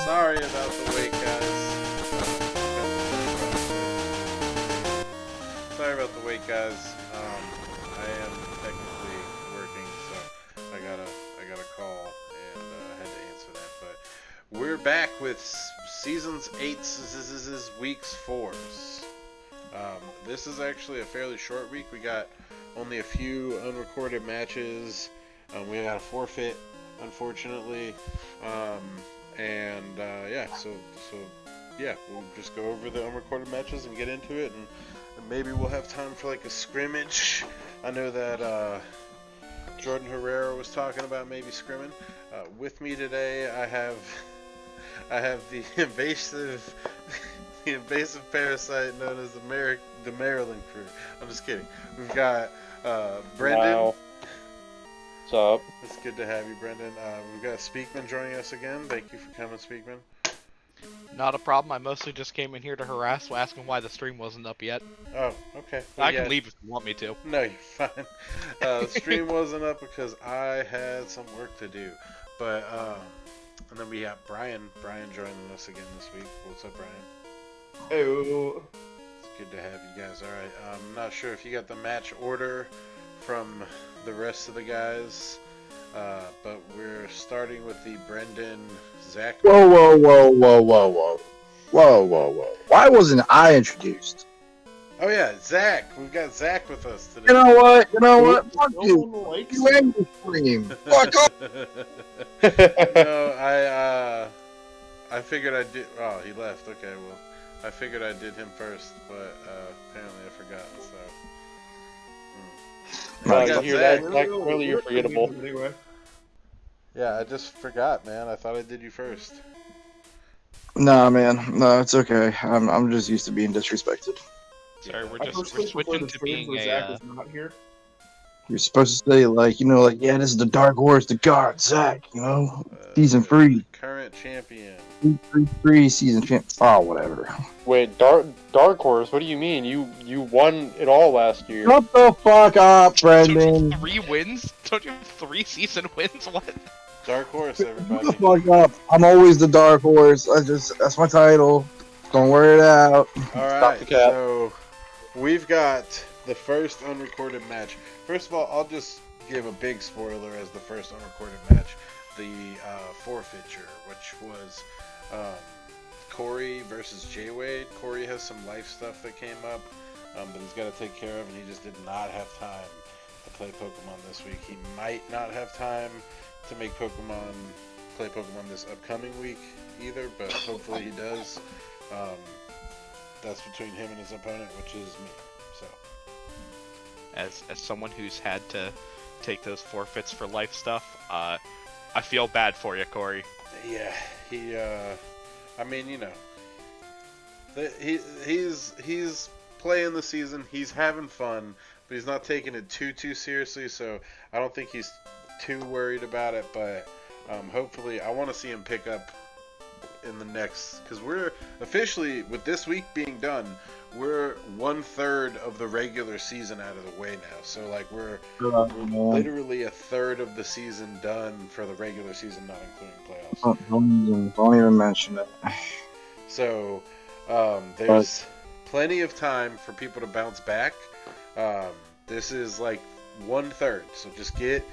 Sorry about the wait, guys. Sorry about the wait, guys. I am technically working, so I got a call and had to answer that. But we're back with seasons 8, weeks 4s. This is actually a fairly short week. We got only a few unrecorded matches. We got a forfeit, unfortunately. Yeah, we'll just go over the unrecorded matches and get into it, and maybe we'll have time for like a scrimmage. I know that Jordan Herrera was talking about maybe scrimming. With me today, I have the invasive parasite known as the Maryland crew. I'm just kidding. We've got Brendan. Wow. What's up? It's good to have you, Brendan. We've got Speakman joining us again. Thank you for coming, Speakman. Not a problem. I mostly just came in here to harass, asking why the stream wasn't up yet. Oh, okay. Well, I can leave if you want me to. No, you're fine. The stream wasn't up because I had some work to do. But, and then we got Brian. Brian joining us again this week. What's up, Brian? Hello. It's good to have you guys. Alright, I'm not sure if you got the match order from the rest of the guys. But we're starting with the Brendan Zach. Whoa. Why wasn't I introduced? Oh yeah, Zach. We've got Zach with us today. You know what? Fuck you. You end the stream. Fuck off. No, I figured I did. Oh, he left. Okay, well, I figured I did him first, but apparently I forgot. So. I can hear that. Like, really, you're forgettable. Anyway. Yeah, I just forgot, man. I thought I did you first. Nah, man. No, it's okay. I'm just used to being disrespected. Sorry, we're switching to being a. You're supposed to say yeah, this is the dark horse, the god, Zach. Season 3, Current champion. 3 season champ. Oh, whatever. Wait, Dark Horse? What do you mean? You won it all last year. Shut the fuck up, Don't you Brendan. have 3 wins? Don't you have 3 season wins? What? Dark horse, Shut everybody. the fuck up. I'm always the dark horse. That's my title. Don't wear it out. Alright, the cap. so we've got the first unrecorded match. First of all, I'll just give a big spoiler as the first unrecorded match. The forfeiture, which was Corey versus Jay Wade. Corey has some life stuff that came up, but he's got to take care of, and he just did not have time to play Pokemon this week. He might not have time to make play Pokemon this upcoming week either, but hopefully he does. That's between him and his opponent, which is me. So, As someone who's had to take those forfeits for life stuff, I feel bad for you, Corey. yeah, he. I mean, he's playing the season. He's having fun, but he's not taking it too seriously. So I don't think he's too worried about it. But hopefully, I want to see him pick up in the next, because we're officially, with this week being done, we're 1/3 of the regular season out of the way now. So like we're literally 1/3 of the season done for the regular season, not including playoffs. Don't even mention it. So there's plenty of time for people to bounce back. This is like 1/3, so just get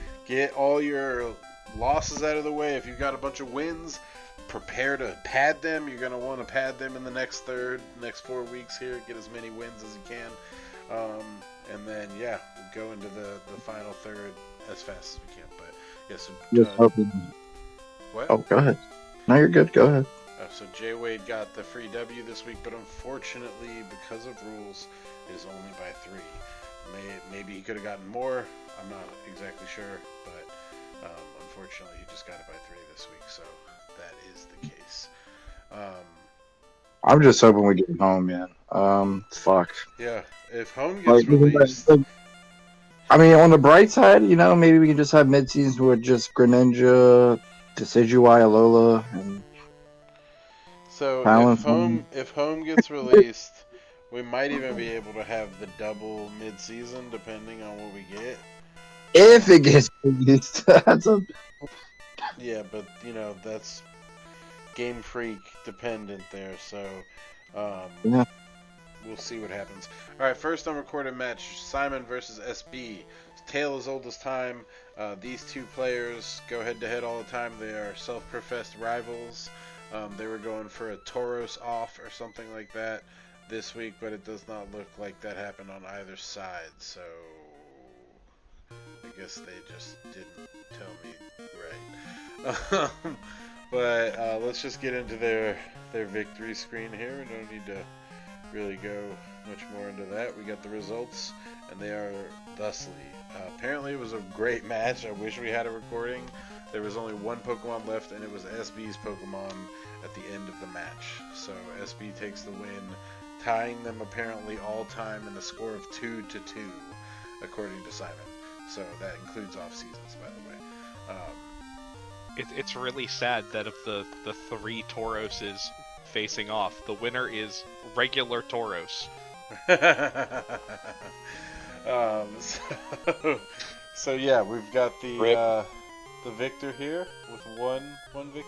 all your losses out of the way. If you've got a bunch of wins, prepare to pad them. You're going to want to pad them in the next 4 weeks here. Get as many wins as you can. And then, yeah, we'll go into the final third as fast as we can. But, yeah, so... what? Oh, go ahead. No, you're good. Go ahead. So Jay Wade got the free W this week, but unfortunately, because of rules, it is only by 3. Maybe he could have gotten more. I'm not exactly sure, but unfortunately, he just got it by 3 this week. So that is the case. I'm just hoping we get home, man. Fuck. Yeah, if home gets released. I mean, on the bright side, maybe we can just have mid-seasons with just Greninja, Decidueye, Alola, and... So Talon. if home gets released, we might even be able to have the double mid-season, depending on what we get. If it gets released, that's a... Yeah, but that's Game Freak dependent there, so Yeah. we'll see what happens. All right, first unrecorded match: Simon versus SB. Tale as old as time. These two players go head to head all the time. They are self-professed rivals. They were going for a Tauros off or something like that this week, but it does not look like that happened on either side. So I guess they just didn't tell me right. But let's just get into their victory screen here. We don't need to really go much more into that. We got the results, and they are thusly. Apparently it was a great match. I wish we had a recording. There was only one Pokemon left, and it was SB's Pokemon at the end of the match. So SB takes the win, tying them apparently all time in a score of 2-2, according to Simon. So that includes off seasons, by the way. It's really sad that of the three Tauroses facing off, the winner is regular Tauros. So yeah, we've got the victor here with one victory,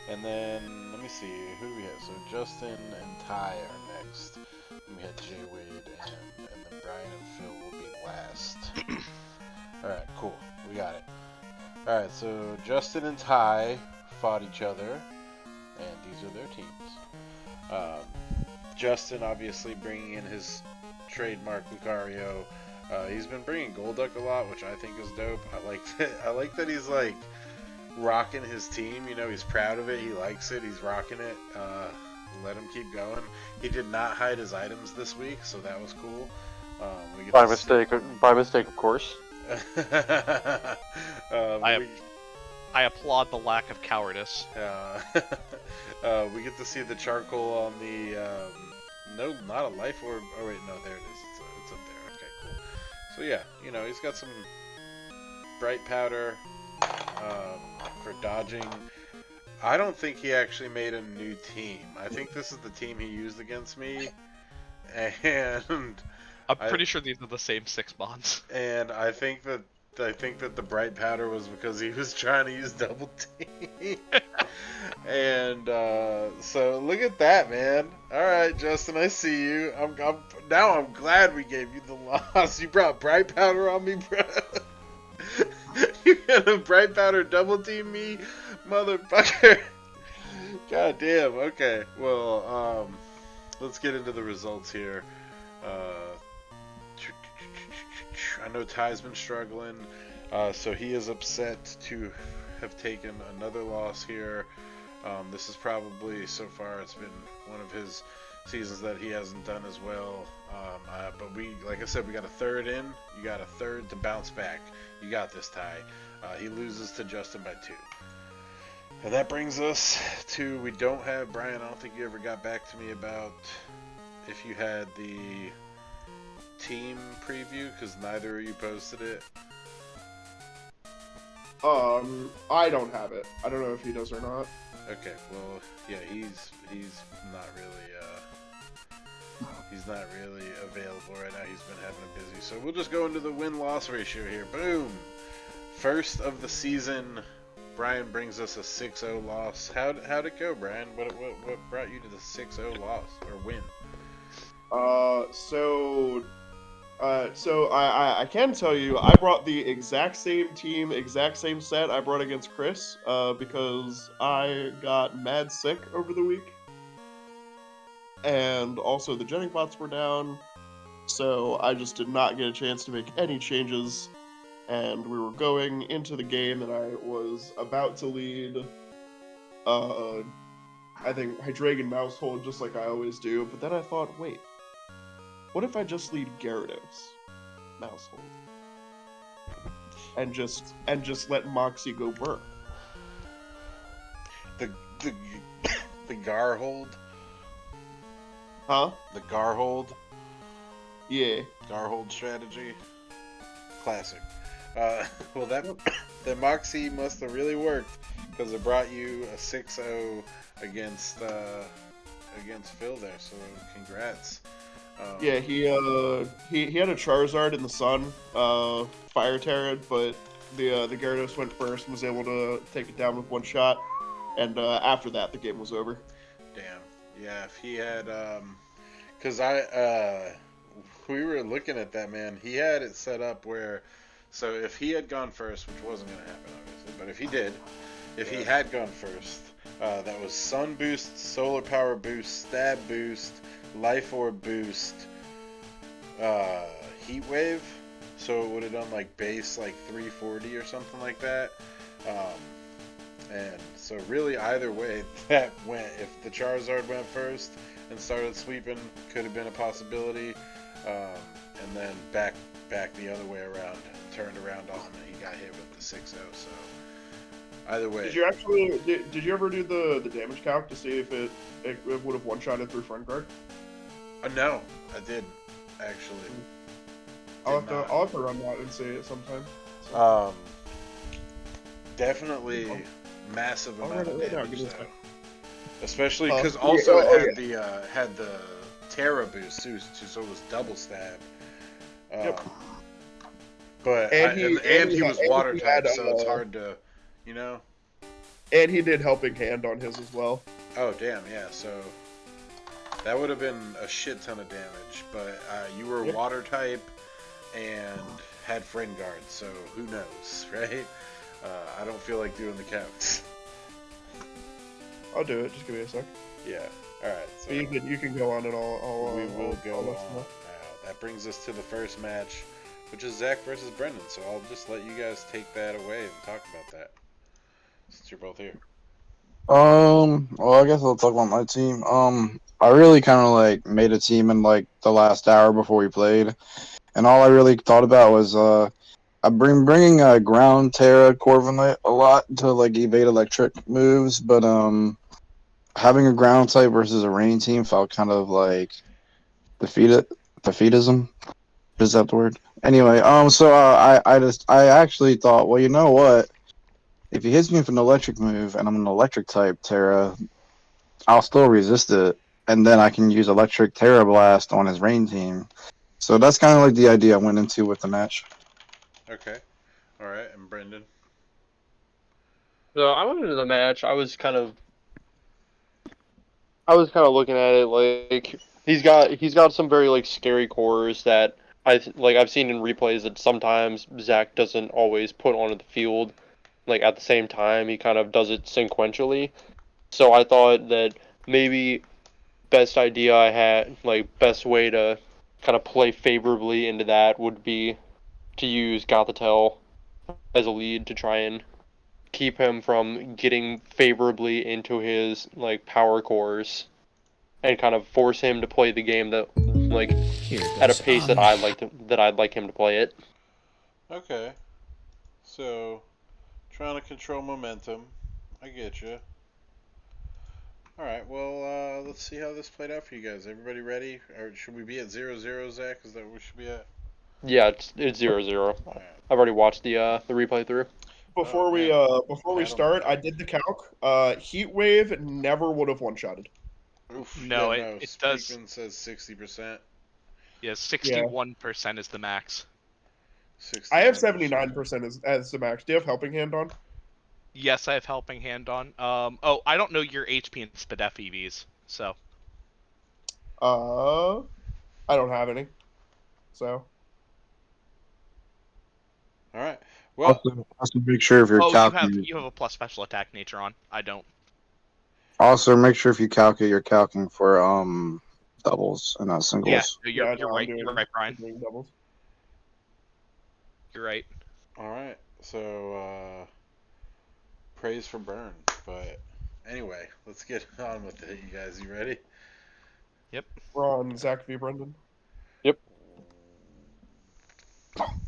and then let me see, who do we have? So Justin and Ty are next. And we had Jay Wade and then Brian and Phil will be last. All right, cool, we got it. All right, so Justin and Ty fought each other, and these are their teams. Justin obviously bringing in his trademark Lucario. He's been bringing Golduck a lot, which I think is dope. I like that he's like rocking his team. You know, he's proud of it. He likes it. He's rocking it. Let him keep going. He did not hide his items this week, so that was cool. By mistake, of course. I applaud the lack of cowardice. We get to see the charcoal on the no, not a life orb. Oh wait, no, there it is. It's up there. Okay, cool. So yeah, you know, he's got some bright powder for dodging. I don't think he actually made a new team. I think this is the team he used against me, and I'm pretty sure these are the same 6 bonds. And I think that the bright powder was because he was trying to use double team. And so look at that, man. All right, Justin, I see you. I'm glad we gave you the loss. You brought bright powder on me, bro. You're gonna bright powder double team me, motherfucker. God damn. Okay. Well, let's get into the results here. I know Ty's been struggling, so he is upset to have taken another loss here. This is probably, so far, it's been one of his seasons that he hasn't done as well. But like I said, we got a third in. You got a third to bounce back. You got this, Ty. He loses to Justin by 2. And that brings us to, we don't have, Brian, I don't think you ever got back to me about if you had the team preview, because neither of you posted it. I don't have it. I don't know if he does or not. Okay, well, yeah, he's not really available right now. He's been having a busy. So we'll just go into the win-loss ratio here. Boom. First of the season, Brian brings us a 6-0 loss. How'd it go, Brian? What brought you to the 6-0 loss or win? So I can tell you, I brought the exact same team, exact same set I brought against Chris, because I got mad sick over the week. And also the jetting bots were down, so I just did not get a chance to make any changes. And we were going into the game, and I was about to lead, I think, Hydreigon Mousehold, just like I always do. But then I thought, wait, what if I just lead Gyarados Mousehold? And just let Moxie go burr. The Garhold? Huh? The Garhold? Yeah. Garhold strategy? Classic. Well, that Moxie must have really worked, because it brought you a 6-0 against Phil there, so congrats. Yeah, he had a Charizard in the sun, Fire Terran, but the Gyarados went first and was able to take it down with one shot. and after that, the game was over. Damn. Yeah, if he had, cause we were looking at that, man. He had it set up where, so if he had gone first, which wasn't gonna happen obviously, but if he did, if he had gone first, that was Sun Boost, Solar Power Boost, Stab Boost, Life Orb Boost, Heat Wave. So it would have done like base like 340 or something like that. And so really either way that went. If the Charizard went first and started sweeping, could have been a possibility. And then back the other way around, turned around on and he got hit with the 6-0. So either way. Did you ever do the damage calc to see if it would have one-shotted through front guard? No, I didn't actually. I'll have to run that and see it sometime. So. Definitely massive amount of damage though. Especially because also it had the Terra boost too, so it was double stab. Yep. But he was water type, so it's hard to, you know. And he did helping hand on his as well. Oh damn, yeah. So that would have been a shit ton of damage. But you were water type and had friend guard, so who knows, right? I don't feel like doing the counts. I'll do it. Just give me a sec. Yeah. All right. So you can go on and I'll go on now. That brings us to the first match, which is Zach versus Brendan. So I'll just let you guys take that away and talk about that, since you're both here. Well, I guess I'll talk about my team. I really kind of like made a team in like the last hour before we played, and all I really thought about was I'm bringing ground Terra Corviknight a lot to like evade electric moves, but having a ground type versus a rain team felt kind of like defeatism. Is that the word? Anyway, so I actually thought, well, you know what? If he hits me with an electric move and I'm an electric type Terra, I'll still resist it, and then I can use electric Terra Blast on his rain team. So that's kind of like the idea I went into with the match. Okay. All right. And Brendan. So I went into the match. I was kind of looking at it like he's got some very like scary cores that I've seen in replays that sometimes Zach doesn't always put onto the field. Like at the same time, he kind of does it sequentially. So I thought that maybe best idea I had, like best way to kind of play favorably into that would be to use Gothitelle as a lead to try and keep him from getting favorably into his like power cores and kind of force him to play the game that like at a pace that I'd like him to play it. Okay. So, trying to control momentum. I get you. All right. Well, let's see how this played out for you guys. Everybody ready? Or should we be at 0-0, Zach? Is that what we should be at? Yeah, it's 0-0. Right. I've already watched the replay through. Before we start, I did the calc. Heat Wave never would have one-shotted. Oof. No, yeah, it does. Speakman says 60%. Yeah, 61% is the max. 69%. I have 79% as the max. Do you have Helping Hand on? Yes, I have Helping Hand on. Oh, I don't know your HP and Spadef EVs, so. I don't have any. So. All right. Well, Also make sure if you're calculating. You have a plus special attack nature on. I don't. Also, make sure if you calculate, you're calculating for doubles and not singles. Yeah, you're right. You're right, Brian. Doubles. You're right. all right. So, praise for burn. But anyway, let's get on with it, you guys. You ready? Yep. We're on Zach v. Brendan.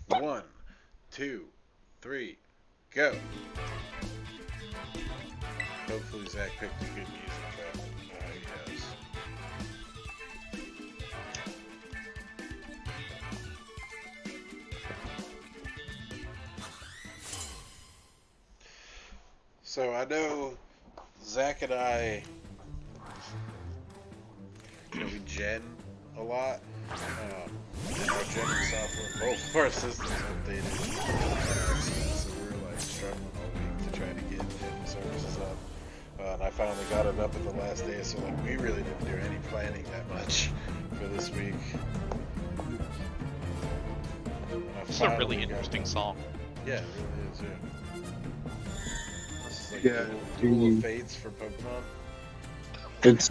1, 2, 3, go. Hopefully Zach picked the good music, but he does. So I know Zach and I, we gen a lot. And our general software, both of our systems updated. So we're like struggling all week to try to get services up. got it up at the last day, so like we really didn't do any planning that much for this week. It's a really interesting song. Yeah, it really is. Yeah. This is like Yeah, Duel of Fates for Pokemon. It's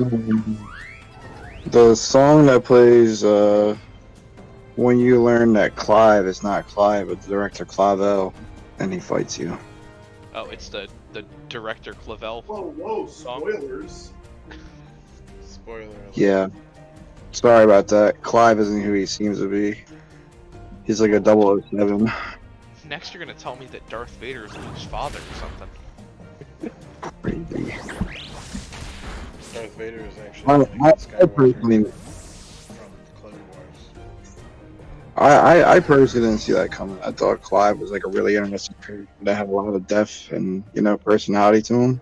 the song that plays when you learn that Clive is not Clive, but the director Clavel, and he fights you. Oh, it's the director Clavel. Whoa, spoilers. Spoiler alert. Yeah. Sorry about that. Clive isn't who he seems to be. He's like a 007. Next, you're gonna tell me that Darth Vader is Luke's father or something. Crazy. Darth Vader is actually I Anakin personally, Skywalker from Clone Wars. I personally didn't see that coming. I thought Clive was like a really interesting character that had a lot of depth and personality to him.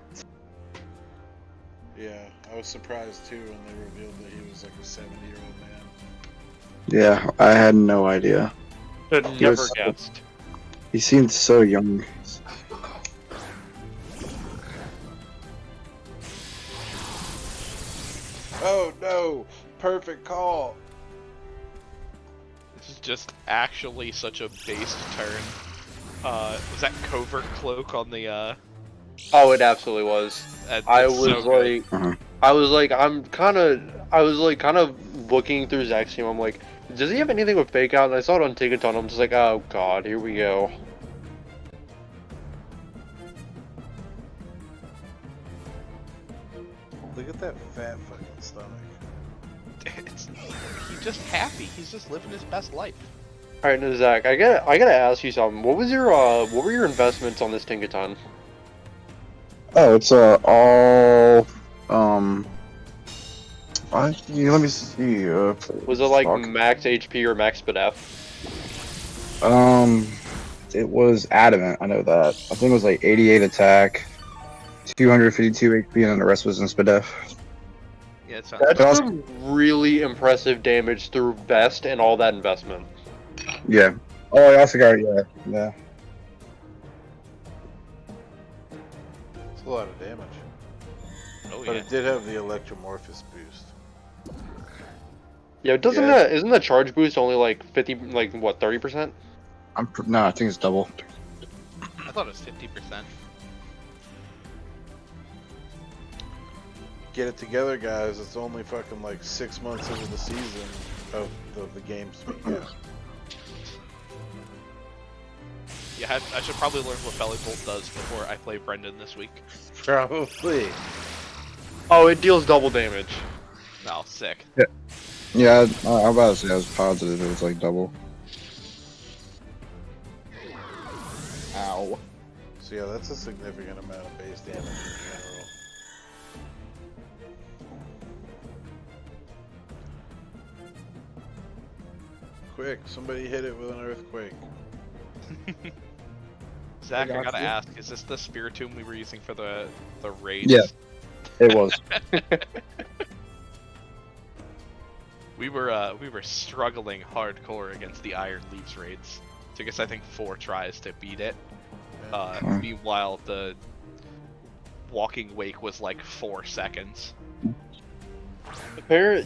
Yeah, I was surprised too when they revealed that he was like a 70-year-old man. Yeah, I had no idea. Could He never was- guessed. He seemed so young. Oh no! Perfect call! This is just actually such a based turn. Was that covert cloak on the Oh, it absolutely was. I it's was so good. Uh-huh. I was like, kind of looking through Zach's team. I'm like, does he have anything with fake out? And I saw it on Tinkaton. I'm just like, oh god, here we go. Look at that fat fucking stomach. He's just happy. He's just living his best life. All right, now Zach, I gotta ask you something. What were your investments on this Tinkaton? Oh, it's all let me see. Was it like fuck. max HP or max SPDF? It was adamant. I know that. I think it was like 88 attack, 252 HP, and then the rest was in SPDF. Yeah, it's That's But some really impressive damage through vest and all that investment. Yeah. Oh, I also got yeah. It's a lot of damage. oh But yeah. it did have the Electromorphous boost. Yeah, isn't the charge boost only like 50, like what, 30%? No, I think it's double. I thought it was 50%. Get it together, guys. It's only fucking like 6 months into the season of the games to be out. Yeah, I should probably learn what Belly Bolt does before I play Brendan this week. Probably. Oh, it deals double damage. Oh, sick. Yeah, I'm about to say I was positive it was like double. Ow. So yeah, that's a significant amount of base damage in general. Quick, somebody hit it with an earthquake. Zach, I got gotta you. ask, is this the Spiritomb we were using for the raids? Yeah. It was. We were struggling hardcore against the Iron Leaves raids. Took us, I think, 4 tries to beat it. Meanwhile, the Walking Wake was like 4 seconds. I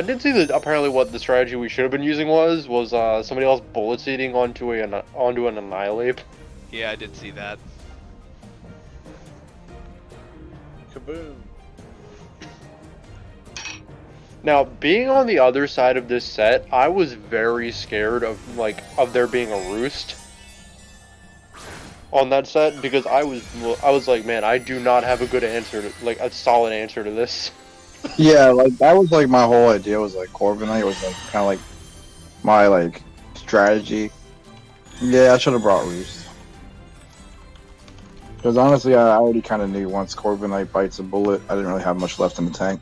did see that apparently what the strategy we should have been using was somebody else bullet seeding onto an Annihilate. Yeah, I did see that. Kaboom. Now, being on the other side of this set, I was very scared of there being a roost on that set because I was like, man, I do not have a good answer a solid answer to this. Yeah, like that was like my whole idea was like Corbinite was like kind of like my like strategy. Yeah, I should have brought Roost. Because honestly, I already kind of knew once Corbinite bites a bullet, I didn't really have much left in the tank.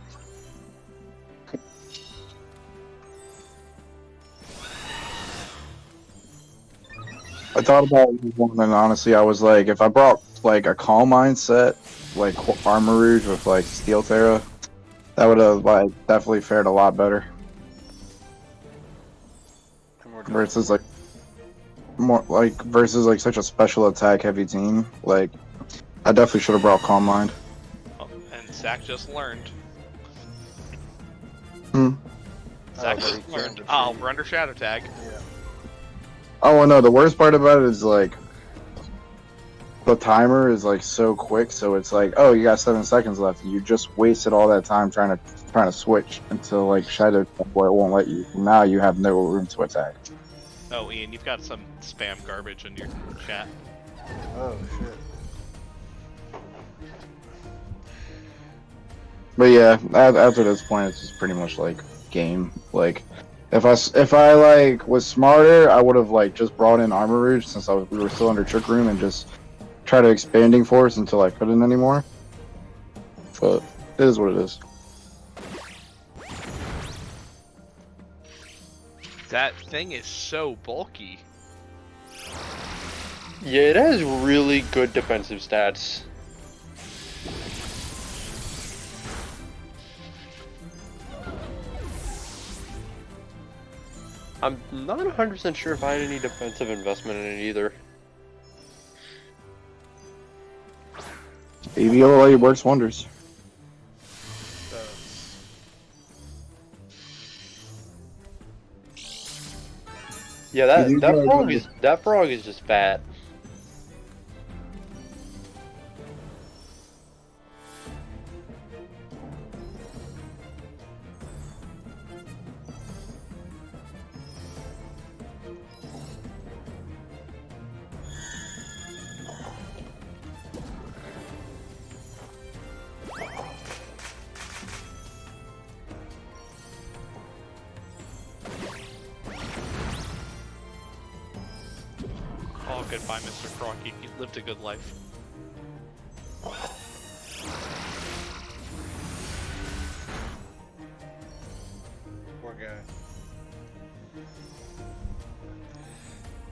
I thought about one, and honestly, I was like, if I brought like a Calm Mind set, like Armor Rouge with like Steel Terra, that would have like definitely fared a lot better. Versus like versus such a special attack heavy team. Like I definitely should have brought Calm Mind. Oh, and Zach just learned. Hmm. Zach Oh, just they can't learned. retreat. Oh, we're under shadow tag. Yeah. Oh well, no. The worst part about it is like the timer is like so quick, so it's like, oh, you got 7 seconds left. You just wasted all that time trying to switch until like shadow where it won't let you. Now you have no room to attack. Oh, Ian, you've got some spam garbage in your chat. Oh shit. But yeah, after this point, it's just pretty much like game. Like, if I like was smarter, I would have like just brought in Armor Rouge since we were still under Trick Room and just try to expanding force until I couldn't anymore. But it is what it is. That thing is so bulky. Yeah, it has really good defensive stats. I'm not 100% sure if I had any defensive investment in it either. AVOLA works wonders. Does. Yeah, that frog is just fat. Oh, goodbye, Mr. Crocky. You lived a good life. Poor guy.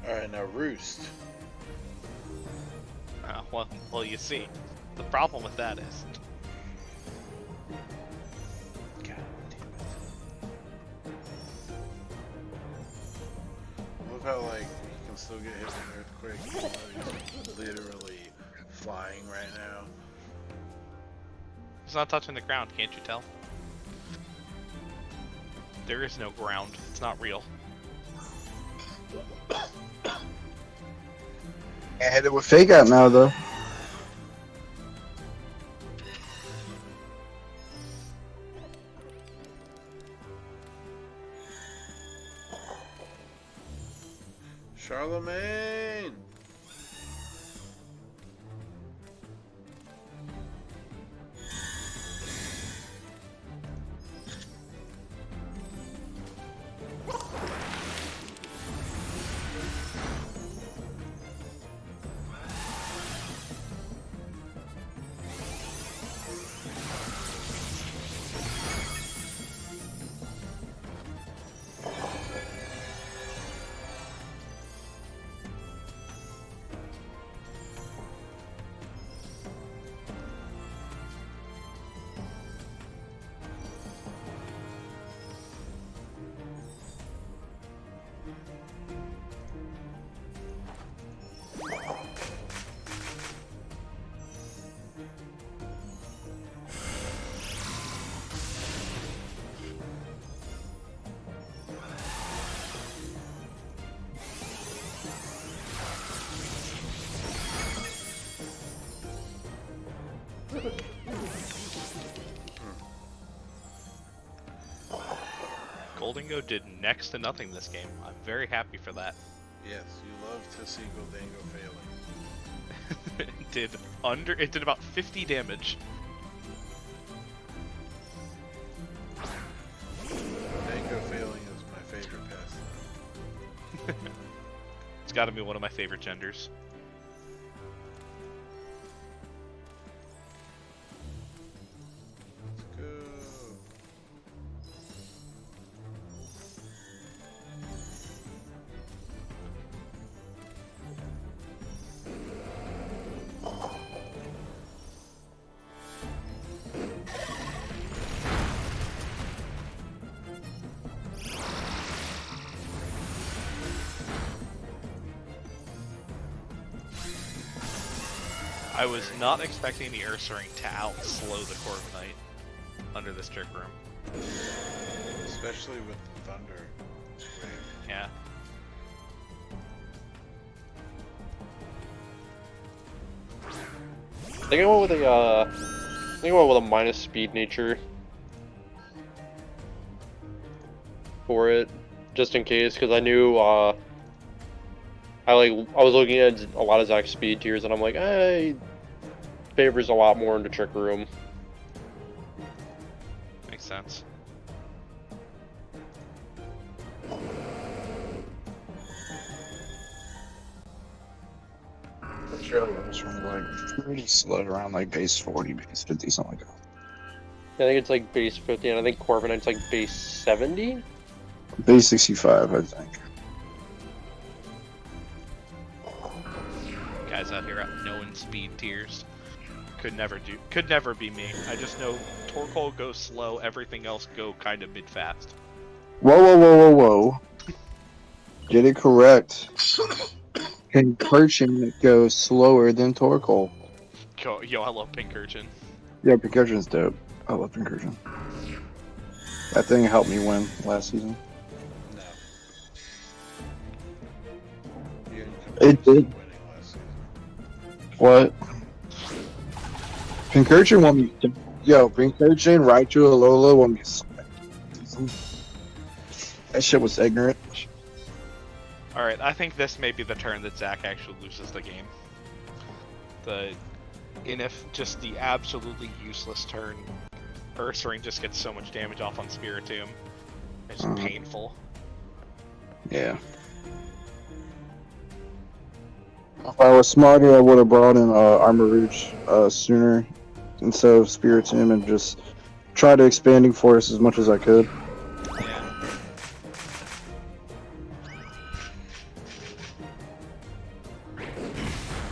Alright, now Roost. Well, you see, the problem with that is God damn it. Look how, like, he can still get hit with an earthquake, even though he's literally flying right now. he's not touching the ground. Can't you tell? There is no ground. It's not real. Can't hit it with Fake Out now though. Charlemagne! Goldingo did next to nothing this game. I'm very happy for that. Yes, you love to see Goldango failing. It did about 50 damage. Goldango failing is my favorite pastime. It's got to be one of my favorite genders. Let's go. I was not expecting the Ursaring to outslow the Corviknight under this trick room. Especially with the Thunder. Yeah. I think I went with a minus speed nature for it, just in case, because I knew I was looking at a lot of Zach's speed tiers, and I'm like, hey, favors a lot more into trick room. Makes sense. Australia was from like pretty slow around like base 40, base 50, something like that. I think it's like base 50, and I think Corviknight's like base 70. Base 65, I think. Guys out here knowing speed tiers. Could never be me. I just know Torkoal goes slow, everything else go kind of mid-fast. Whoa, whoa, whoa, whoa, whoa. Get it correct. Concursion goes slower than Torkoal. Yo, I love Pincurchin. Yeah, Concursion's dope. I love Concursion. That thing helped me win last season. No. You It did. winning last season. What? Concursion won me. Yo, Concursion, Raichu, Alola won me. That shit was ignorant. Alright, I think this may be the turn that Zach actually loses the game. Just the absolutely useless turn. Ursaring just gets so much damage off on Spiritomb. It's painful. Yeah. If I was smarter, I would have brought in Armarouge sooner instead of Spiritomb and just try to Expanding Force as much as I could. Yeah.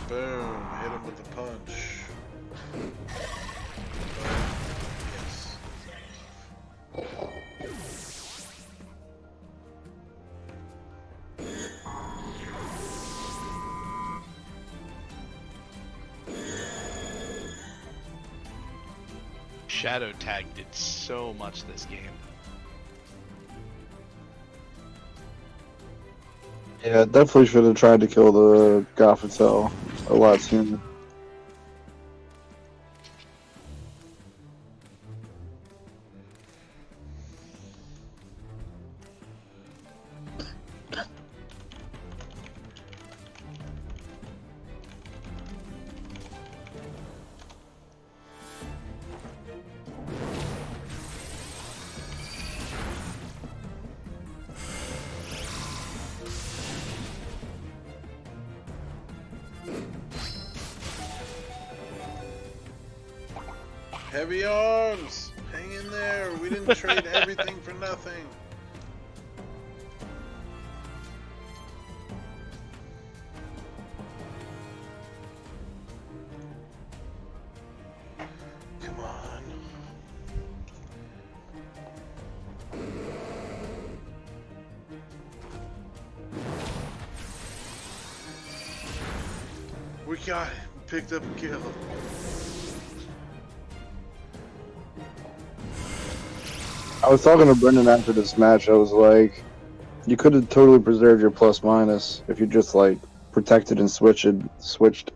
Boom. Hit him with the punch. Yes. Shadow Tag did so much this game. Yeah, definitely should have tried to kill the Gothitelle a lot sooner. Heavy arms! Hang in there! We didn't trade everything for nothing! Come on. We got it! We picked up a kill. I was talking to Brendan after this match. I was like, you could have totally preserved your plus minus if you just like protected and switched, and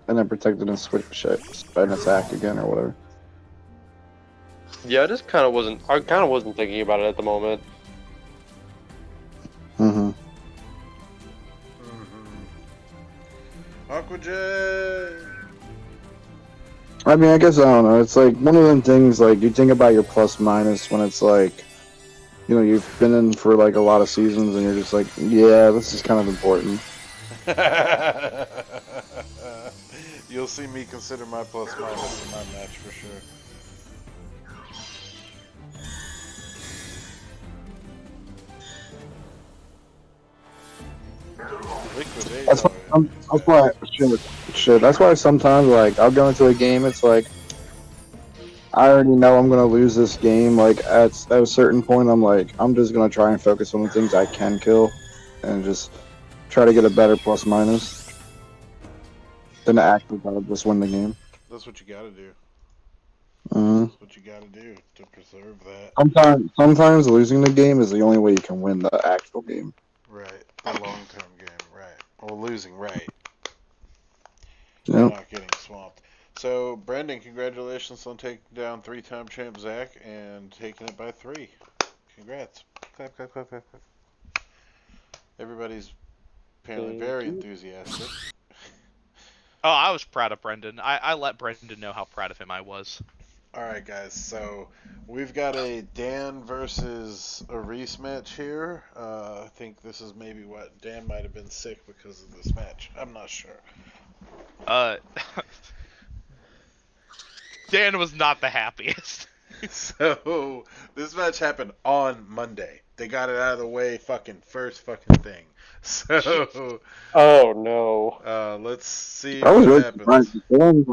then protected and switched and attacked again or whatever. Yeah, I kind of wasn't thinking about it at the moment. Mm-hmm. Aqua Jet! I mean, I guess I don't know. It's like one of them things. Like you think about your plus minus when it's like, you know, you've been in for like a lot of seasons, and you're just like, yeah, this is kind of important. You'll see me consider my plus minus in my match for sure. Liquidate. That's why sometimes like I'll go into a game. It's like I already know I'm gonna lose this game. Like at a certain point, I'm like I'm just gonna try and focus on the things I can kill, and just try to get a better plus minus than to actually just win the game. That's what you gotta do. Mm-hmm. That's what you gotta do to preserve that. Sometimes losing the game is the only way you can win the actual game. Right. The long-term game. Right. Well, losing. Right. You're Yep. not getting swamped. So, Brendan, congratulations on taking down 3-time champ Zach and taking it by 3. Congrats. Clap, clap, clap, clap, clap. Everybody's apparently Thank very you. enthusiastic. Oh, I was proud of Brendan. I let Brendan know how proud of him I was. Alright, guys, so we've got a Dan versus a Reese match here. I think this is maybe what Dan might have been sick because of this match. I'm not sure. Dan was not the happiest. So, this match happened on Monday. They got it out of the way fucking first fucking thing. So, Oh no. let's see I was what really happens. surprised.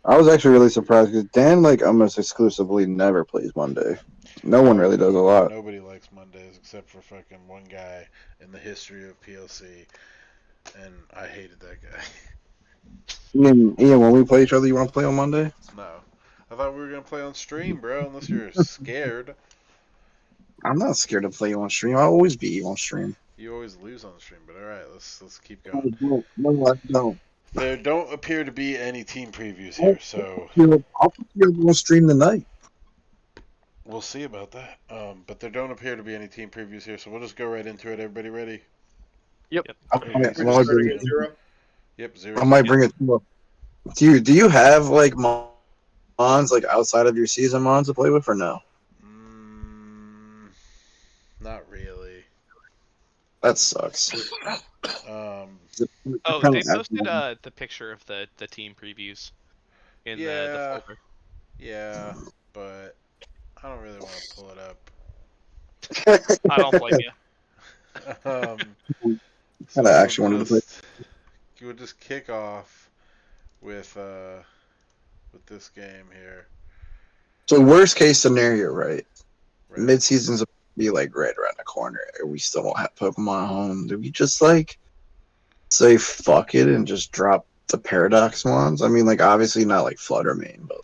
I was actually really surprised because Dan like almost exclusively never plays Monday. No one really does a lot. Nobody likes Mondays except for fucking one guy in the history of PLC, and I hated that guy. Ian, when we play each other, you want to play on Monday? No. I thought we were gonna play on stream, bro, unless you're scared. I'm not scared to play you on stream. I'll always beat you on stream. You always lose on stream, but alright, let's keep going. No, I don't. There don't appear to be any team previews here, so I'll put you on stream tonight. we'll see about that. But there don't appear to be any team previews here, so we'll just go right into it. Everybody ready? Yep. We're just starting at 0. Yep, 0. I might bring it to Do you have like mons like outside of your season mons to play with or no? Not really. That sucks. Oh, they posted the picture of the team previews in the folder. Yeah, but I don't really want to pull it up. I don't blame you. So actually wanted to play. we'll just kick off with this game here. So worst case scenario, right? Right. Mid season's be like right around the corner. We still don't have Pokemon home. Do we just like say fuck it and just drop the Paradox ones? I mean, like obviously not like Fluttermane, but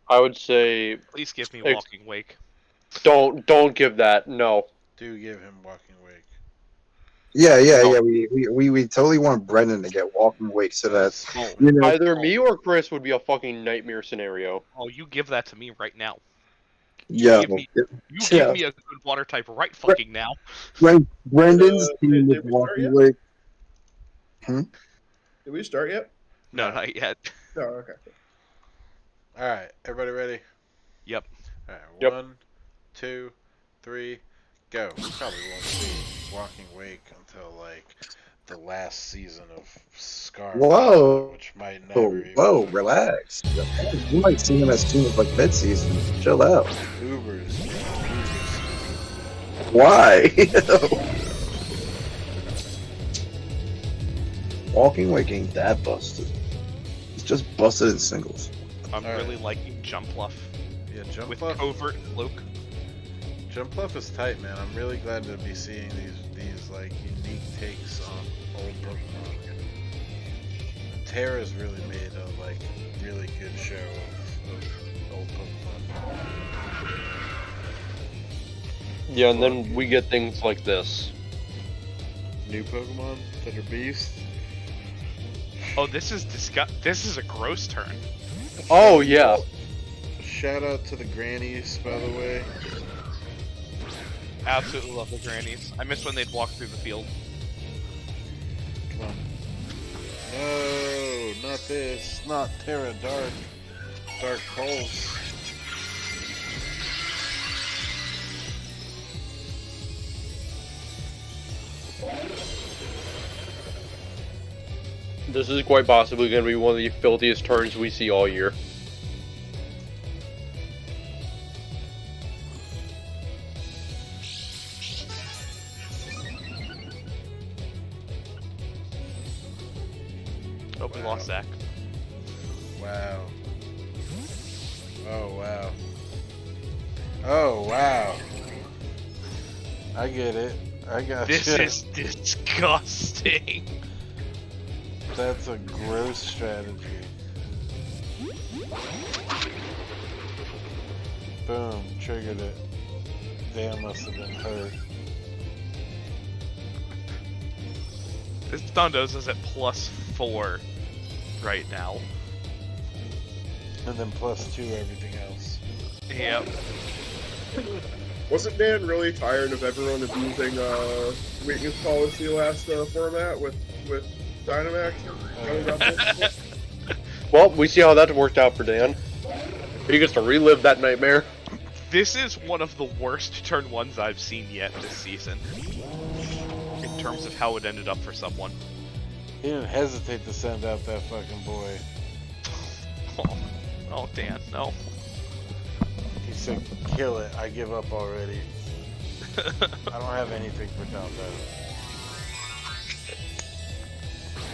I would say Please give me Walking Wake. don't give that. No. Do give him Walking Wake. yeah. We totally want Brendan to get Walking Wake so that you know. Either me or Chris would be a fucking nightmare scenario. Oh, you give that to me right now. Yeah, Give me a good water type right fucking now. Brendan's team did with we start Walking yet? Wake. Did we start yet? No, not yet. No, okay. Alright, everybody ready? Yep. Alright, Yep. 1, 2, 3, go. We probably won't see Walking Wake until like the last season of Scarlet, Whoa. which might never even. Whoa, relax. You might see him as soon as like mid-season. Chill out. Ubers. Why? Walking Wake ain't that busted. It's just busted in singles. I'm All right. really liking Jumpluff Yeah, with Jumpluff. Covert and Cloak. Jumpluff is tight, man. I'm really glad to be seeing these like unique takes on old Pokemon. Terra's really made a like really good show of old Pokemon. Yeah, and then we get things like this. New Pokemon that are beasts. Oh, this is a gross turn. Oh yeah. Shout out to the grannies, by the way. Absolutely love the grannies. I miss when they'd walk through the field. Come on. No, not this. Not Terra Dark. Dark Pulse. This is quite possibly going to be one of the filthiest turns we see all year. Oh, we lost Zach. Wow. Oh, wow. Oh, wow. I get it. I got This is disgusting. That's a gross strategy. Boom, triggered it. Dan must have been hurt. This Dondozo's at +4 right now. And then +2 everything else. Yep. Wasn't Dan really tired of everyone abusing weakness policy last format with Dynamax? Well, we see how that worked out for Dan. He gets to relive that nightmare. This is one of the worst turn 1s I've seen yet this season. In terms of how it ended up for someone. He didn't hesitate to send out that fucking boy. Oh, Dan, no. He said, kill it, I give up already. I don't have anything for Dondozo.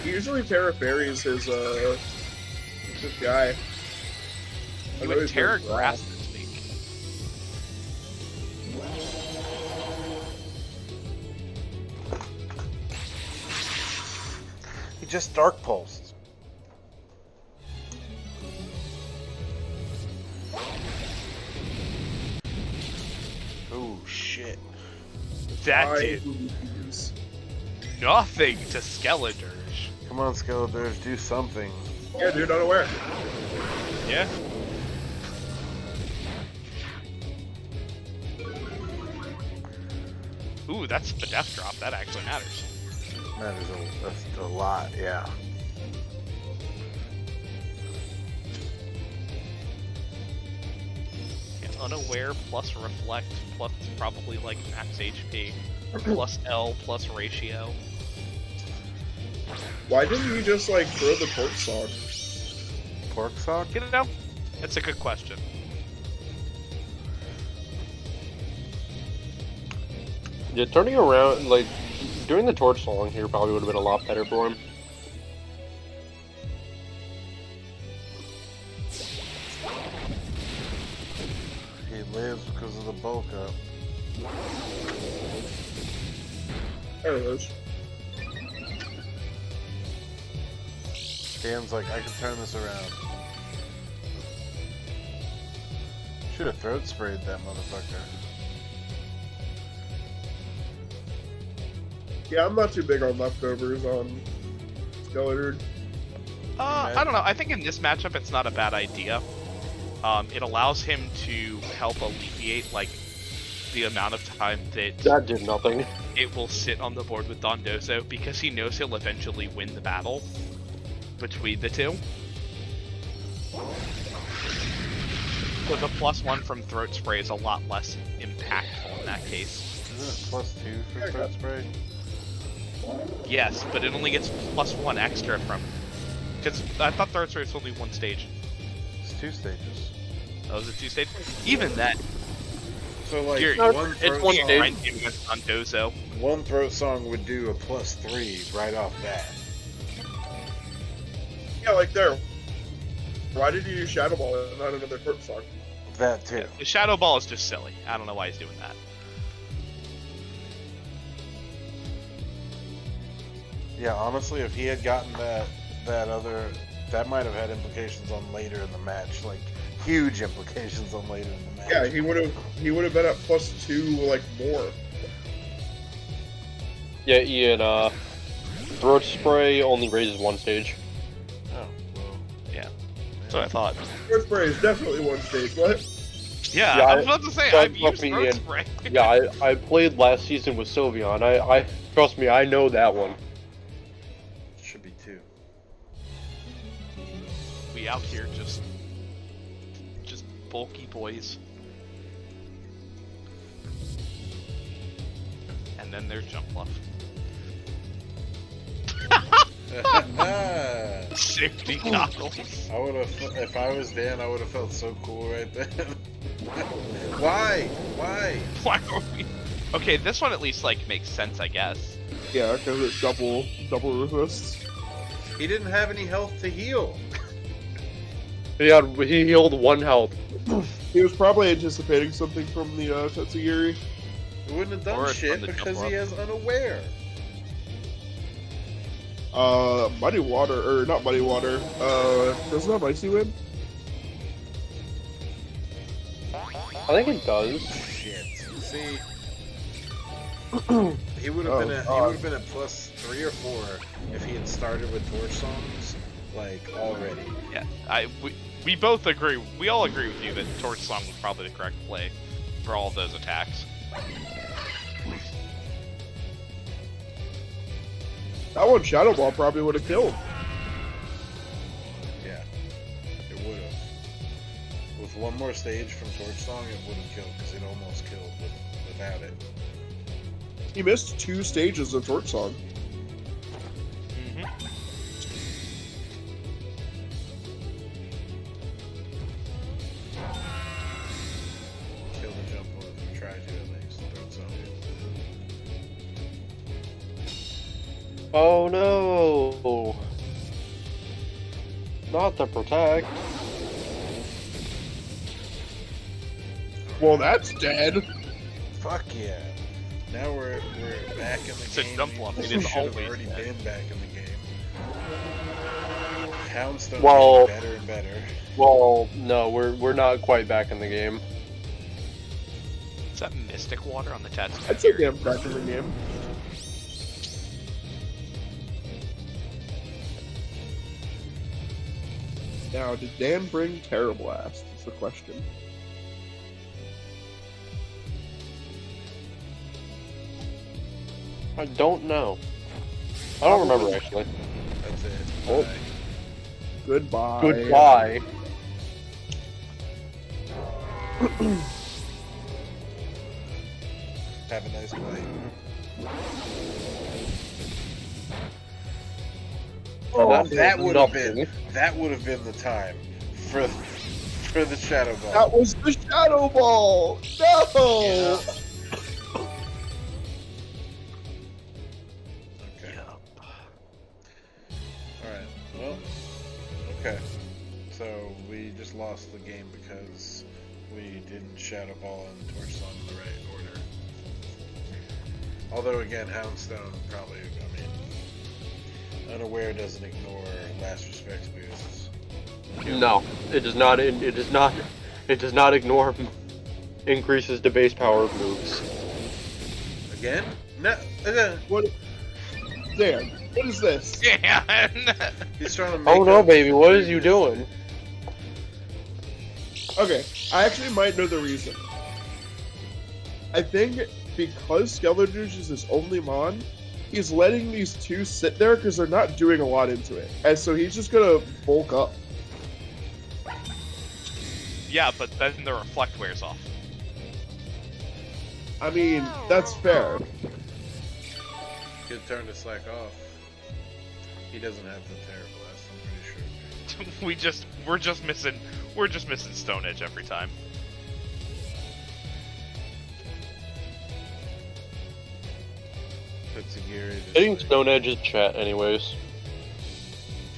Usually Terra Fairy's his guy. You would Terra Grass this week. He just Dark Pulsed. Oh shit. That did nothing to Skeletors. Come on, Skeletors, do something. Yeah, dude, unaware. Yeah. Ooh, that's the death drop. That actually matters. That's a lot, yeah. Yeah, unaware plus reflect plus probably like max HP plus L plus ratio. Why didn't you just like throw the pork song? Pork sock? You know, that's a good question. Yeah, turning around, like, doing the torch song here probably would have been a lot better for him. He lives because of the bulk up. There it is. Dan's like, I can turn this around. Should have throat sprayed that motherfucker. Yeah, I'm not too big on leftovers on Skeletor. I don't know. I think in this matchup, it's not a bad idea. It allows him to help alleviate like the amount of time that That did nothing. it will sit on the board with Dondozo because he knows he'll eventually win the battle between the two. So the +1 from Throat Spray is a lot less impactful in that case. Isn't it +2 for throat spray? Yes, but it only gets +1 extra from... Because I thought Throat Spray was only one stage. It's 2 stages. Oh, was it 2 stages? Even that. So like You're- one it's throat one song, stage. Grind him with Dondozo. one throat song would do a +3 right off bat. Yeah, like there. Why did you use Shadow Ball and not another pork song? That too. Yeah, the Shadow Ball is just silly. I don't know why he's doing that. Yeah, honestly, if he had gotten that other, that might have had implications on later in the match, like huge implications on later in the match. Yeah, he would have been at +2 like more. Yeah, Ian, throat spray only raises one stage. Oh, well. Yeah. That's what I thought. Throat Spray is definitely one stage. What? Yeah, Yeah, I was about to say, don't I've used fuck me Throat in. Spray. Yeah, I played last season with Sylveon. I trust me, I know that one. Should be 2. We out here just bulky boys. And then there's Jump Bluff. Safety goggles. I would have, if I was Dan, I would have felt so cool right then. Why? Why? Why are we? Okay, this one at least like makes sense, I guess. Yeah, because it's double resists. He didn't have any health to heal. He healed 1 health. He was probably anticipating something from the Tatsugiri. He wouldn't have Or done it's shit from the because jump he up. has unaware. Muddy Water, or not Muddy Water, doesn't have Icy Wind? I think it does. Shit. See, he would have been a plus 3 or 4 if he had started with torch songs like already. Yeah, we both agree. We all agree with you that Torch Song was probably the correct play for all of those attacks. That one Shadow Ball probably would have killed. Yeah, it would have. With one more stage from torch song, it would have killed because it almost killed without it. He missed 2 stages of Torch Song. Mm-hmm. Kill the jump ball if we try to at least. Torch song. Oh no! Not the protect. Well, that's dead. Fuck yeah! Now we're back in the It's a game. jump bluff. We It should is have always already dead. been back in the game. Houndstone Well- getting better and better. Well, no, we're not quite back in the game. Is that Mystic Water on the Tatsu? I'd say damn back in the game. Now, did Dan bring Terra Blast? Is the question. I don't know. I don't remember actually. That's it. Oh. Bye. Goodbye. Goodbye. Have a nice play. Oh, that would have nothing. been the time for the shadow ball. That was the Shadow Ball! No! Yeah. Okay. Alright, well, okay. So we just lost the game because we didn't Shadow Ball and Torch Song in the right order. Although again, Houndstone probably, I mean, Unaware doesn't ignore Last Respects boosts. No, it does not. It does not. It does not ignore increases to base power of moves. Again? No. What? Dan, what is this? Yeah. He's trying to make Oh no, up baby! What is for you previous- doing? Okay, I actually might know the reason. I think because Skeletors is his only mon, he's letting these 2 sit there because they're not doing a lot into it. And so he's just gonna bulk up. Yeah, but then the reflect wears off. I mean, that's fair. Good turn to slack off. He doesn't have the Terra Blast, I'm pretty sure. We're just missing Stone Edge every time. Puts a gear Hitting Stone Edge is chat, anyways.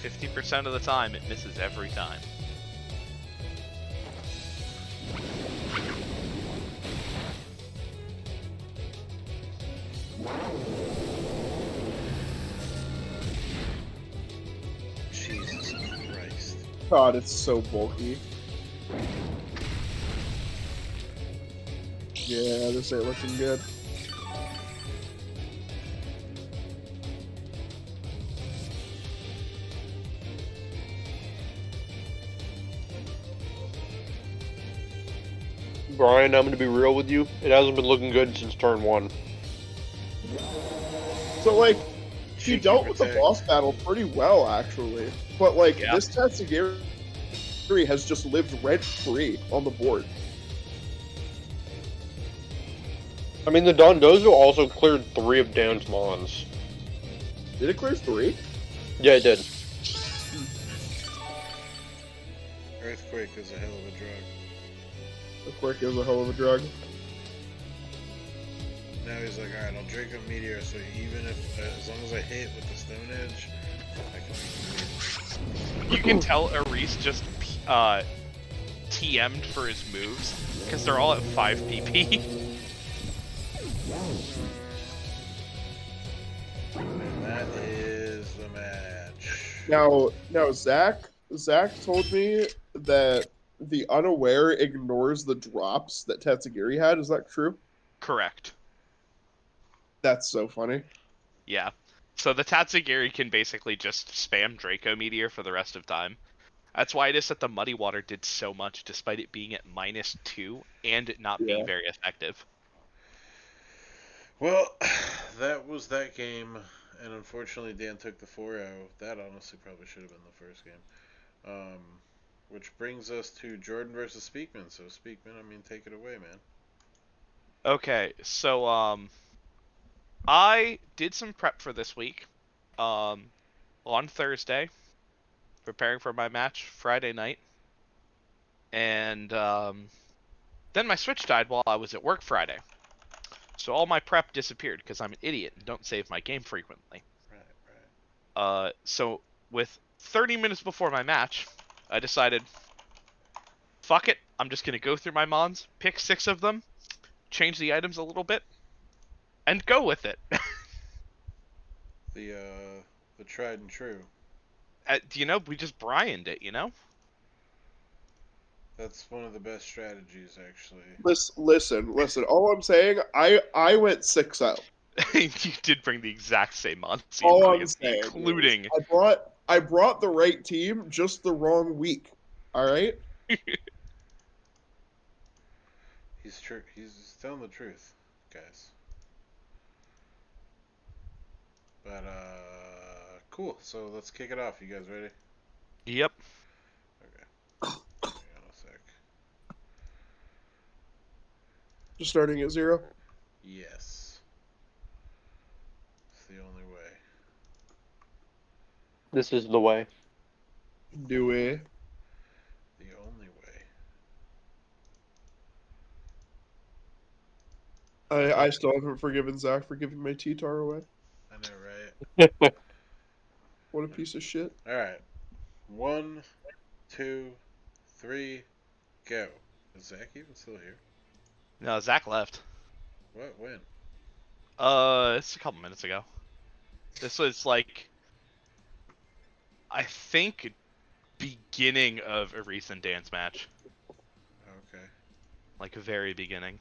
50% of the time, it misses every time. Jesus Christ. God, it's so bulky. Yeah, this ain't looking good. Brian, I'm gonna be real with you. It hasn't been looking good since turn 1. So, like, he Cheeky dealt with the protect. boss battle pretty well, actually. But, like, Yeah. this Tatsugiri has just lived rent-free on the board. I mean, the Dondozo also cleared 3 of Dan's mons. Did it clear 3? Yeah, it did. Earthquake is a hell of a drug. The Quirk is a hell of a drug. Now he's like, alright, I'll drink a meteor, so even if, as long as I hit with the Stone Edge, I can You can tell Aris just TM'd for his moves because they're all at 5 PP. And that is the match. Now, Zach told me that the unaware ignores the drops that Tatsugiri had. Is that true? Correct. That's so funny. Yeah. So the Tatsugiri can basically just spam Draco Meteor for the rest of time. That's why it is that the Muddy Water did so much, despite it being at -2 and it not being Yeah. very effective. Well, that was that game, and unfortunately Dan took the 4-0. That honestly probably should have been the first game. Which brings us to Jordan versus Speakman. So Speakman, I mean, take it away, man. Okay, so I did some prep for this week. On Thursday, preparing for my match Friday night, and then my Switch died while I was at work Friday. So all my prep disappeared because I'm an idiot and don't save my game frequently. Right. So with 30 minutes before my match, I decided, fuck it, I'm just gonna go through my mons, pick 6 of them, change the items a little bit, and go with it. The tried and true. We just Brianed it, That's one of the best strategies, actually. Listen. All I'm saying, I went 6-0. You did bring the exact same mons All I'm against me, saying, including... I brought the right team, just the wrong week. All right. He's true. He's telling the truth, guys. But cool. So let's kick it off. You guys ready? Yep. Okay. Hang on a sec. Just starting at 0. Yes. It's the only way. This is the way. Do it. The only way. I still haven't forgiven Zach for giving my T-Tar away. I know, right? What a piece of shit. All right. 1, 2, 3, go. Is Zach even still here? No, Zach left. What? When? It's a couple minutes ago. This was like, I think, beginning of a recent dance match. Okay. Like, very beginning.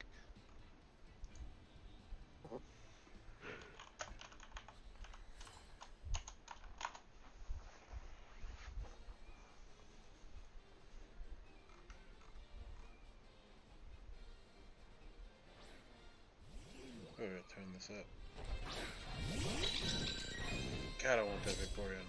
Oh, I gotta turn this up. God, I want that Victorian.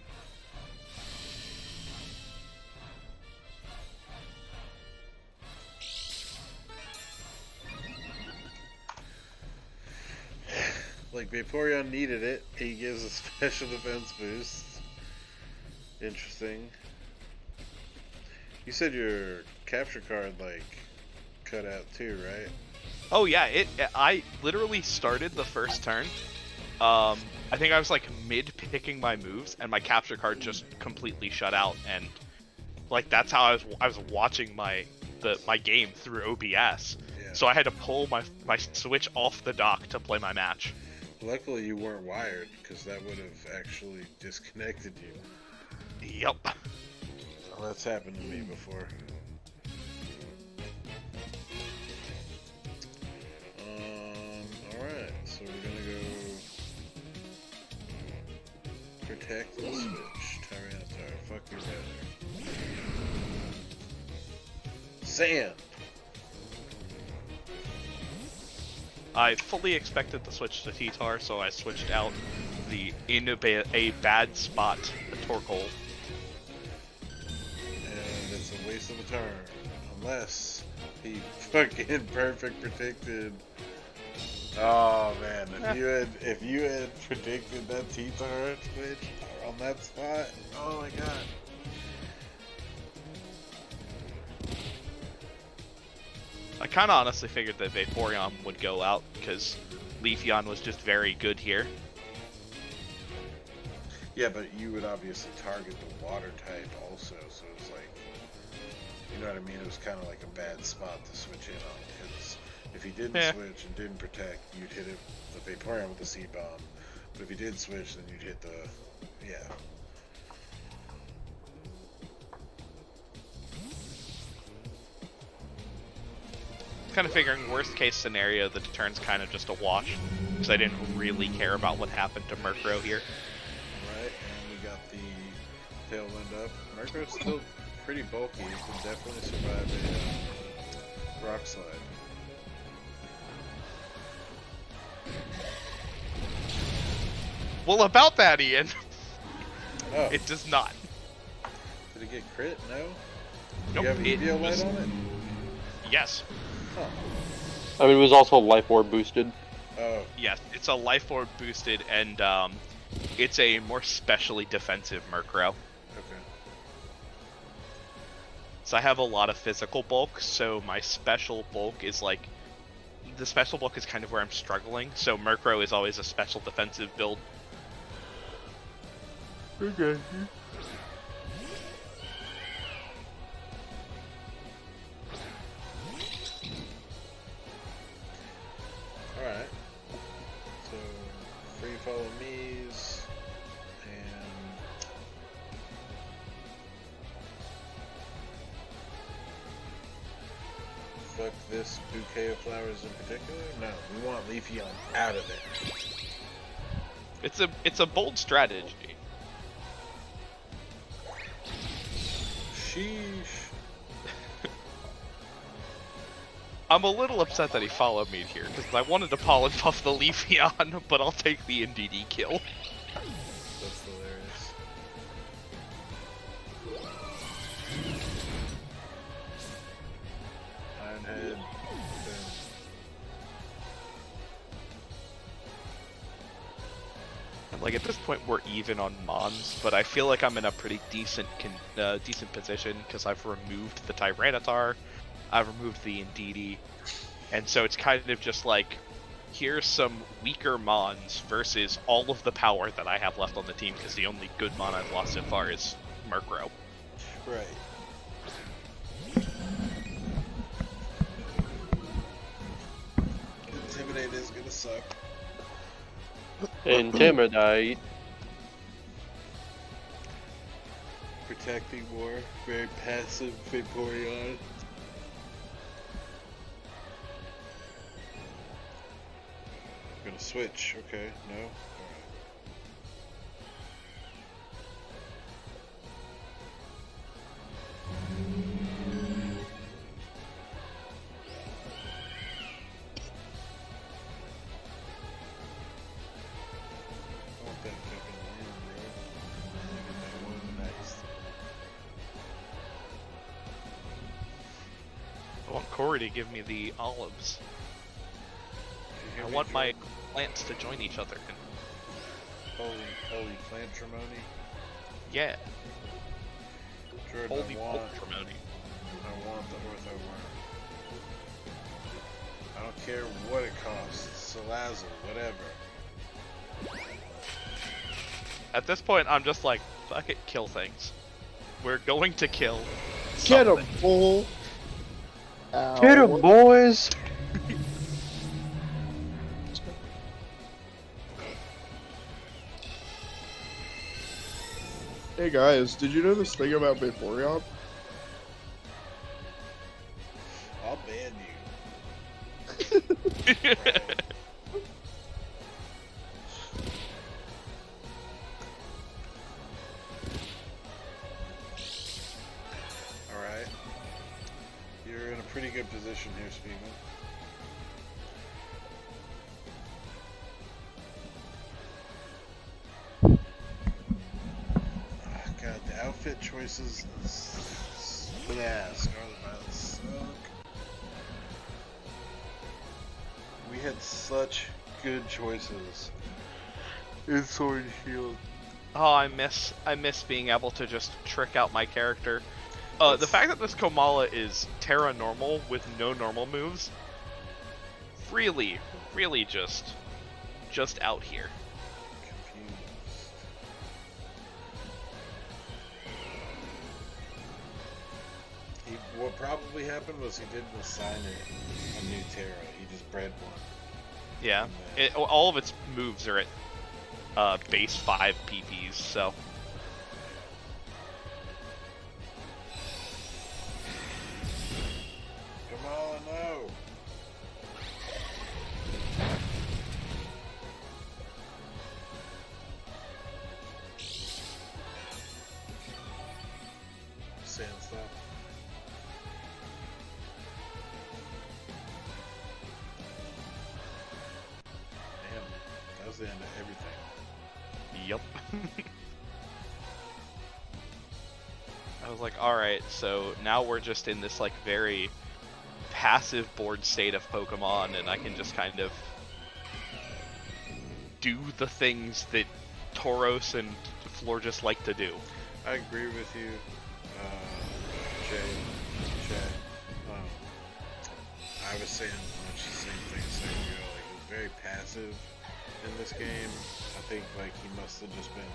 Like, Vaporeon needed it. He gives a special defense boost. Interesting. You said your capture card, like, cut out too, right? Oh yeah, I literally started the first turn. I think I was like mid-picking my moves, and my capture card just completely shut out, and like that's how I was watching my game through OBS. Yeah. So I had to pull my Switch off the dock to play my match. Luckily, you weren't wired, because that would have actually disconnected you. Yep. Well, that's happened to me before. Alright, so we're gonna go protect the switch. Tyranitar, fuck your brother. Sand! I fully expected the switch to T-Tar, so I switched out the in a bad spot, the Torkoal. And it's a waste of a turn. Unless he fucking perfect predicted. Oh man, if you had predicted that T-Tar switch on that spot, oh my god. I kind of honestly figured that Vaporeon would go out because Leafeon was just very good here. Yeah, but you would obviously target the water type also, so it's like, you know what I mean? It was kind of like a bad spot to switch in on, because if he didn't switch and didn't protect, you'd hit it, the Vaporeon with the C-Bomb, but if he did switch, then you'd hit the, yeah. kind of figuring worst case scenario, the turn's kind of just a wash, because I didn't really care about what happened to Murkrow here. Alright, and we got the Tailwind up. Murkrow's still pretty bulky. He can definitely survive a Rock Slide. Well, about that, Ian, Oh, it does not. did it get crit? No? Nope, You have it EVO was- light on it? Yes. Huh. I mean, it was also Life Orb boosted. Oh, Yes, it's a Life Orb boosted, and it's a more specially defensive Murkrow. okay. So I have a lot of physical bulk, so my special bulk is like... The special bulk is kind of where I'm struggling, so Murkrow is always a special defensive build. Okay. Alright. So, free follow me's, and... Fuck this bouquet of flowers in particular? No, we want Leafeon out of it. It's a bold strategy. Sheesh. I'm a little upset that he followed me here, because I wanted to pollen puff the Leafeon, but I'll take the NDD kill. That's hilarious. Ironhead. Boom. Like, at this point, we're even on Mons, but I feel like I'm in a pretty decent position, because I've removed the Tyranitar, I've removed the Indeedee, and so it's kind of just like, here's some weaker Mons versus all of the power that I have left on the team, because the only good Mon I've lost so far is Murkrow. Right. Intimidate is gonna suck. Intimidate. Protecting more. Very passive Vaporeon. Gonna switch. Okay, no. Alright. I want that fucking worm, bro. Look at that worm next. I want Corey to give me the olives. You hear I me, want my Jordan? plants to join each other. And Holy plant Trimony. yeah, Jordan, holy I want Ultramony. the ortho worm. I don't care what it costs. Salazzle, whatever. At this point, I'm just like, fuck it, kill things. We're going to kill Get something. him, bull. Ow. Get 'em, boys! Hey guys, did you know this thing about Vaporeon? I'll ban you. Alright. You're in a pretty good position here, Speedman. God, the outfit choices. Yeah, Scarlet Violet suck. We had such good choices in Sword and Shield. Oh, I miss being able to just trick out my character. The fact that this Komala is Terra normal with no normal moves, really just out here. Confused. What probably happened was he didn't assign it a new Terra. He just bred one. Yeah, all of its moves are at base 5 PPs, so. Kamala, no! sand stuff. Damn, that was the end of everything. Yup. I was like, alright, so now we're just in this like very passive board state of Pokemon, and I can just kind of do the things that Tauros and Florges like to do. I agree with you, Jay. I was saying much the same thing as saying, you know, like, he was very passive in this game. I think like he must have just been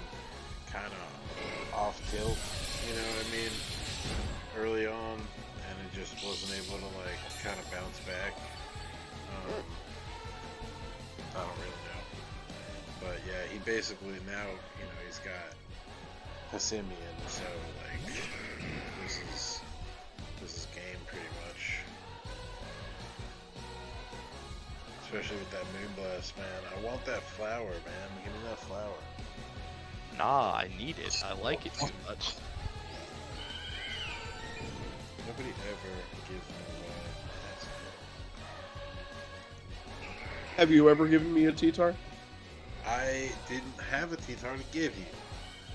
kind of off tilt, you know what I mean, early on, and it just wasn't able to like kind of bounce back. I don't really know, but yeah, he basically now, you know, he's got Hissimian, so like this is game pretty much. Especially with that Moonblast, man. I want that flower, man. Give me that flower. Nah, I need it. I like it too much. Nobody ever gives me away. That's cool. Have you ever given me a T-Tar? I didn't have a T-Tar to give you.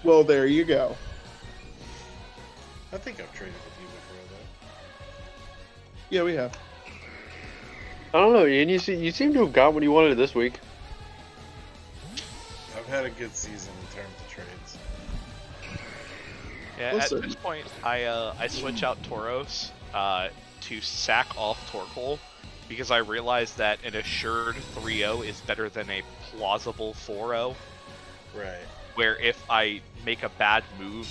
Well, there you go. I think I've traded with you before, though. Yeah, we have. I don't know, Ian. You seem to have got what you wanted this week. I've had a good season in terms of trades. Yeah, Listen. at this point, I switch out Tauros to sack off Torkoal because I realized that an assured 3-0 is better than a plausible 4-0. Right. Where if I make a bad move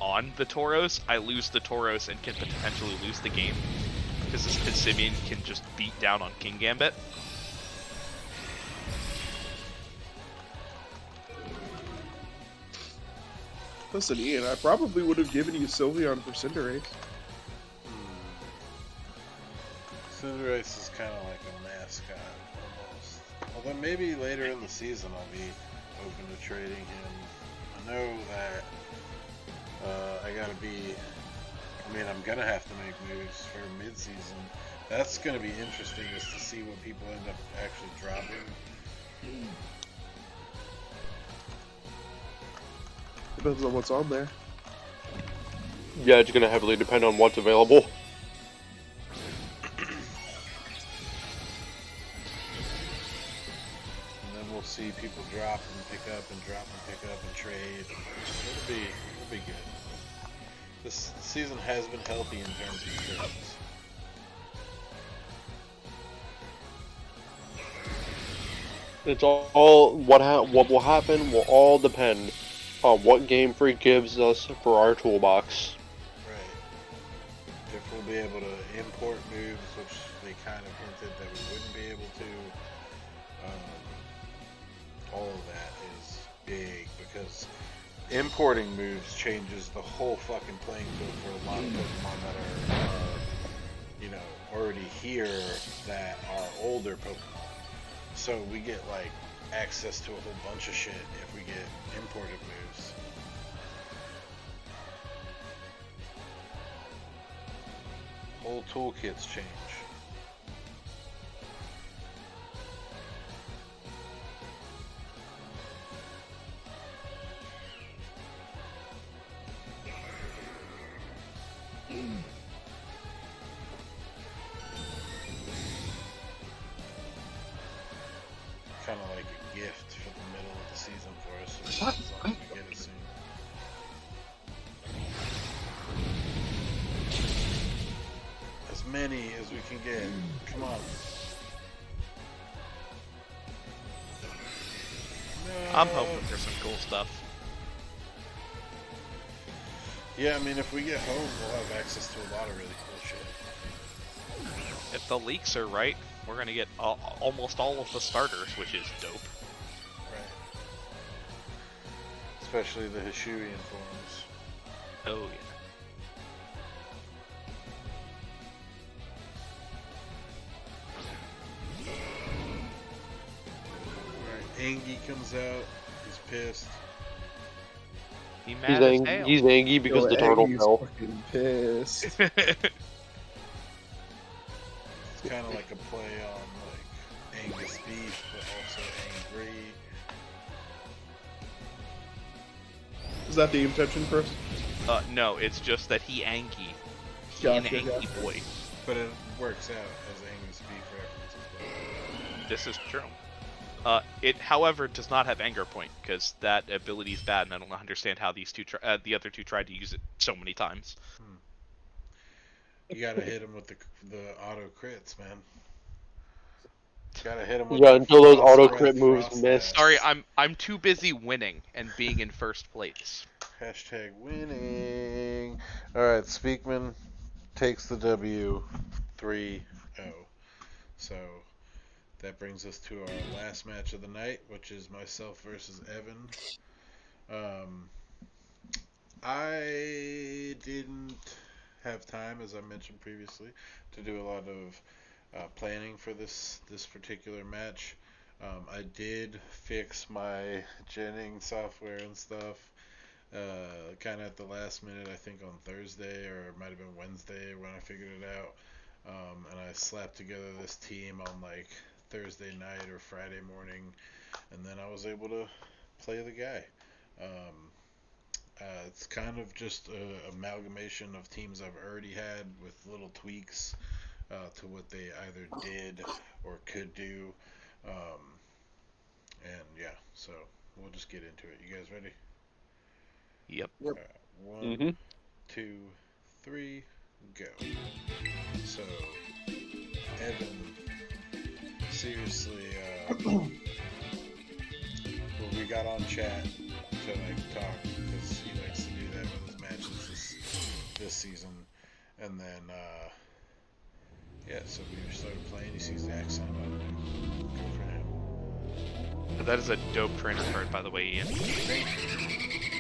on the Tauros, I lose the Tauros and can potentially lose the game because this Pissimian can just beat down on King Gambit. Listen, Ian, I probably would have given you Sylveon for Cinderace. Cinderace is kind of like a mascot, almost. Although maybe later in the season I'll be open to trading him. I know that I gotta be... I mean, I'm gonna have to make moves for mid-season. That's gonna be interesting, is to see what people end up actually dropping. Depends on what's on there. Yeah, it's gonna heavily depend on what's available. And then we'll see people drop and pick up and drop and pick up and trade. It'll be good. This season has been healthy in terms of trades. It's all what will happen will all depend on what Game Freak gives us for our toolbox. Right. If we'll be able to import moves, which they kind of hinted that we wouldn't be able to. All of that is big because importing moves changes the whole fucking playing field for a lot of Pokemon that are you know, already here that are older Pokemon. So we get like access to a whole bunch of shit if we get imported moves. Whole toolkits change. Kind of like a gift for the middle of the season for us. So as long as we get it soon. As many as we can get. Come on. No. I'm hoping for some cool stuff. Yeah, I mean, if we get home, we'll have access to a lot of really cool shit. If the leaks are right, we're gonna get almost all of the starters, which is dope. Right. Especially the Hishuian forms. Oh yeah. Alright, Angie comes out. He's pissed. He mad as hell. He's angry because the turtle Aggie's fell. fucking pissed. It's kind of like a play on like Angus beef, but also angry. Is that the intention first? No, it's just that he Angie. He Gotcha, an Angie gotcha. boy. But it works out as Angus beef reference as well. This is true. It, however, does not have anger point because that ability is bad, and I don't understand how these two, the other two, tried to use it so many times. You gotta hit him with the auto crits, man. Gotta hit him with Yeah, the until those frost auto breath, crit moves frost miss. blast. Sorry, I'm too busy winning and being in first place. Hashtag winning. Alright, Speakman takes the W 3-0. So that brings us to our last match of the night, which is myself versus Evan. I didn't have time, as I mentioned previously, to do a lot of planning for this particular match. I did fix my Jennings software and stuff kind of at the last minute, I think on Thursday, or it might have been Wednesday when I figured it out. And I slapped together this team on like Thursday night or Friday morning, and then I was able to play the guy. It's kind of just an amalgamation of teams I've already had with little tweaks to what they either did or could do. And yeah, so we'll just get into it. You guys ready? Yep. One, 2, 3, go. So, Evan, seriously, well, we got on chat to like talk because he likes to do that with his matches this season, and then yeah, so we started playing. He sees the accent up. Go for him. That is a dope trainer card, by the way, Ian. Thank you.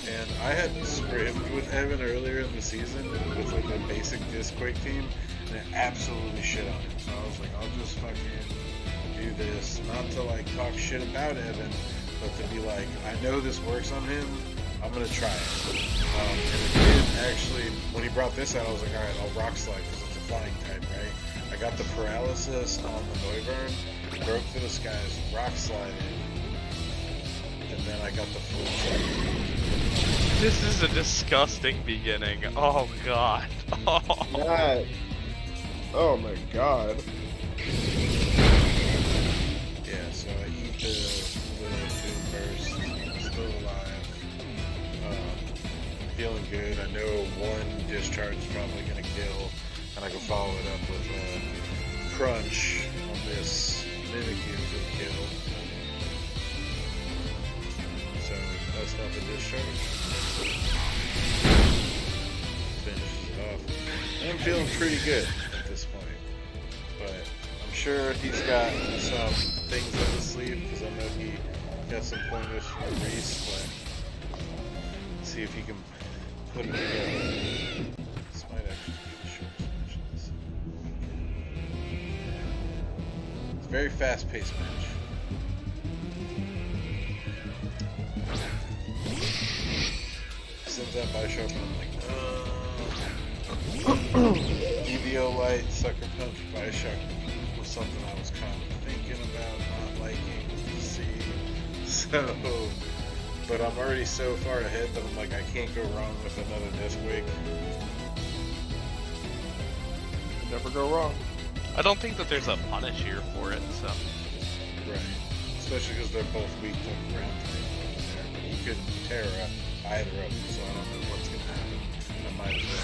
And I had scrimmed with Evan earlier in the season with like a basic Disquake team, and it absolutely shit on him. So I was like, I'll just fucking do this, not to like talk shit about Evan, but to be like, I know this works on him, I'm gonna try it. And it did actually. When he brought this out, I was like, alright, I'll rock slide because it's a flying type, right? I got the paralysis on the Neuburn, broke through the skies, rock slided, and then I got the full. This is a disgusting beginning. Oh god. Oh. That. Oh my god. Yeah, so I eat the Doom Burst, still alive, feeling good. I know one discharge is probably going to kill, and I can follow it up with a Crunch on this Mimikyu for the kill. So that's not the discharge. Finishes it off. I'm feeling pretty good at this point, but I'm sure he's got some things up his sleeve because I know he got some pointers from Reese, but let's see if he can put it together. This might actually be the shortest match of this. It's a very fast-paced match. Sends out Bioshock and I'm like, EVO Light, Sucker Punch, Bioshock was something I was kind of thinking about not liking to see. So, but I'm already so far ahead that I'm like, I can't go wrong with another Disquake. Never go wrong. I don't think that there's a punish here for it, so. Right. Especially because they're both weak to ground type over there. But he could Terra either of them, so I don't know what's going to happen. I might as well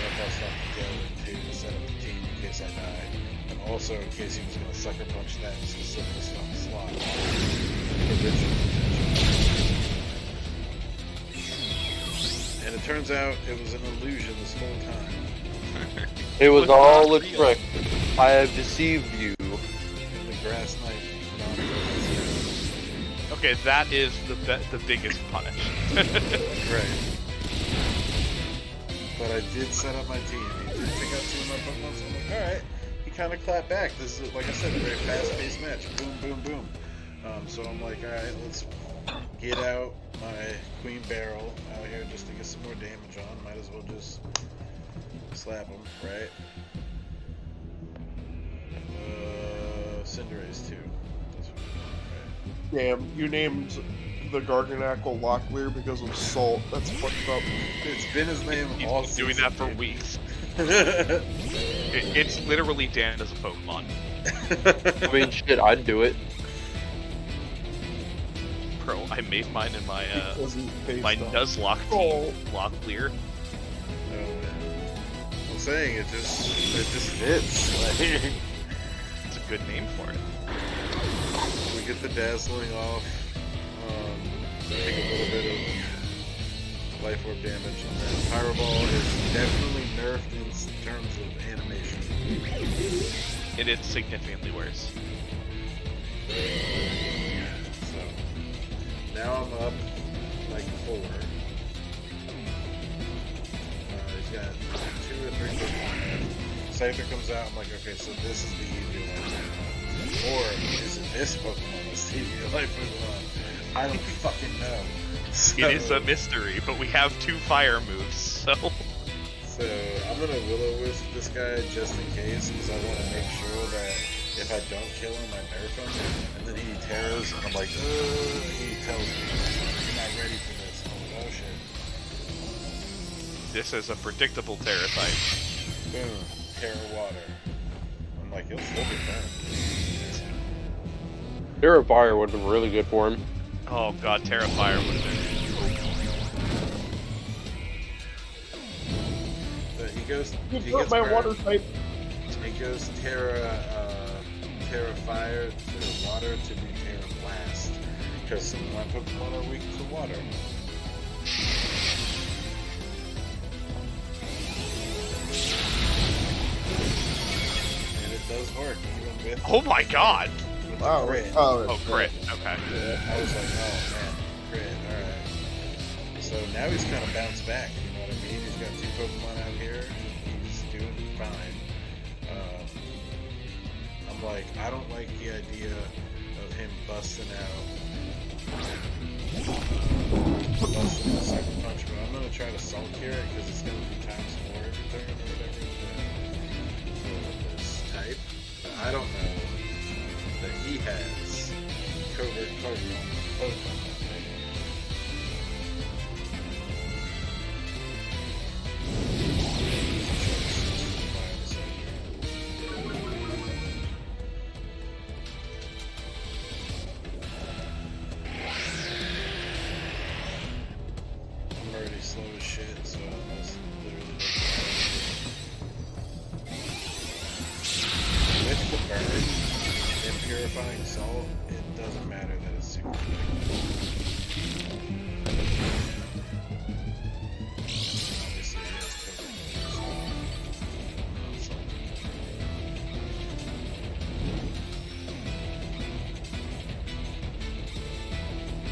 get that stuff together too to set up the team in case I die. And also in case he was going to sucker punch that specific slot. And it turns out it was an illusion this whole time. It was all a trick. I have deceived you. And the grass knife Okay, that is the biggest punish. Right. But I did set up my team. He did pick out two of my Pokemon, so I'm like, alright. He kind of clapped back. This is, like I said, a very fast-paced match. Boom, boom, boom. So I'm like, alright, let's get out my Queen Barrel out here just to get some more damage on. Might as well just slap him, right? Cinderace too. That's what we want, right? Damn, you named the Garganackle Locklear because of salt. That's fucked up. It's been his name He's all been doing season, that for dude. weeks. It's literally Dan as a Pokemon. I mean, shit, I'd do it. Bro, I made mine in my Because he's based my on- Nuzlocke Oh. team, Locklear. Oh, man. I'm saying it just fits. Like, It's a good name for it. we get the dazzling off. Take a little bit of life orb damage, and then Pyroball is definitely nerfed in terms of animation. It is significantly worse. So now I'm up like 4. He's got 2 or 3 Pokemon. Scyther comes out. I'm like, okay, so this is the easier life Pokemon, or is it this Pokemon that's the easier life Pokemon? I don't fucking know. So, It is a mystery, but we have 2 fire moves, so So I'm gonna Will-O-Wisp this guy just in case, because I want to make sure that if I don't kill him, I nerf him, and then he terras, and I'm like, he tells me, you're not ready for this. I'm like, oh shit. this is a predictable Terra type. Boom, Terra Water. I'm like, he'll still be fine. Terra Fire would have been really good for him. Oh god, Terra Fire would have been. But he goes, You he got gets my burned. water type. He goes Terra Fire to Water to be Terra Blast, because some of my Pokemon are weak to water. And it does work even with. Oh my god! with Wow. the crit. Oh, crit. Okay. Yeah. I was like, oh man, crit. All right. So now he's kind of bounced back. You know what I mean? He's got 2 Pokemon out here. He's doing fine. I'm like, I don't like the idea of him busting out Sucker Punch, but I'm gonna try to Salt Cure it because it's gonna be times 4 every turn or whatever for this type. But I don't know that he has covert Pokemon. I'm already slow as shit, so that's literally with the burn and purifying salt, it doesn't matter that it's super quick. Obviously, he has covered so not salt.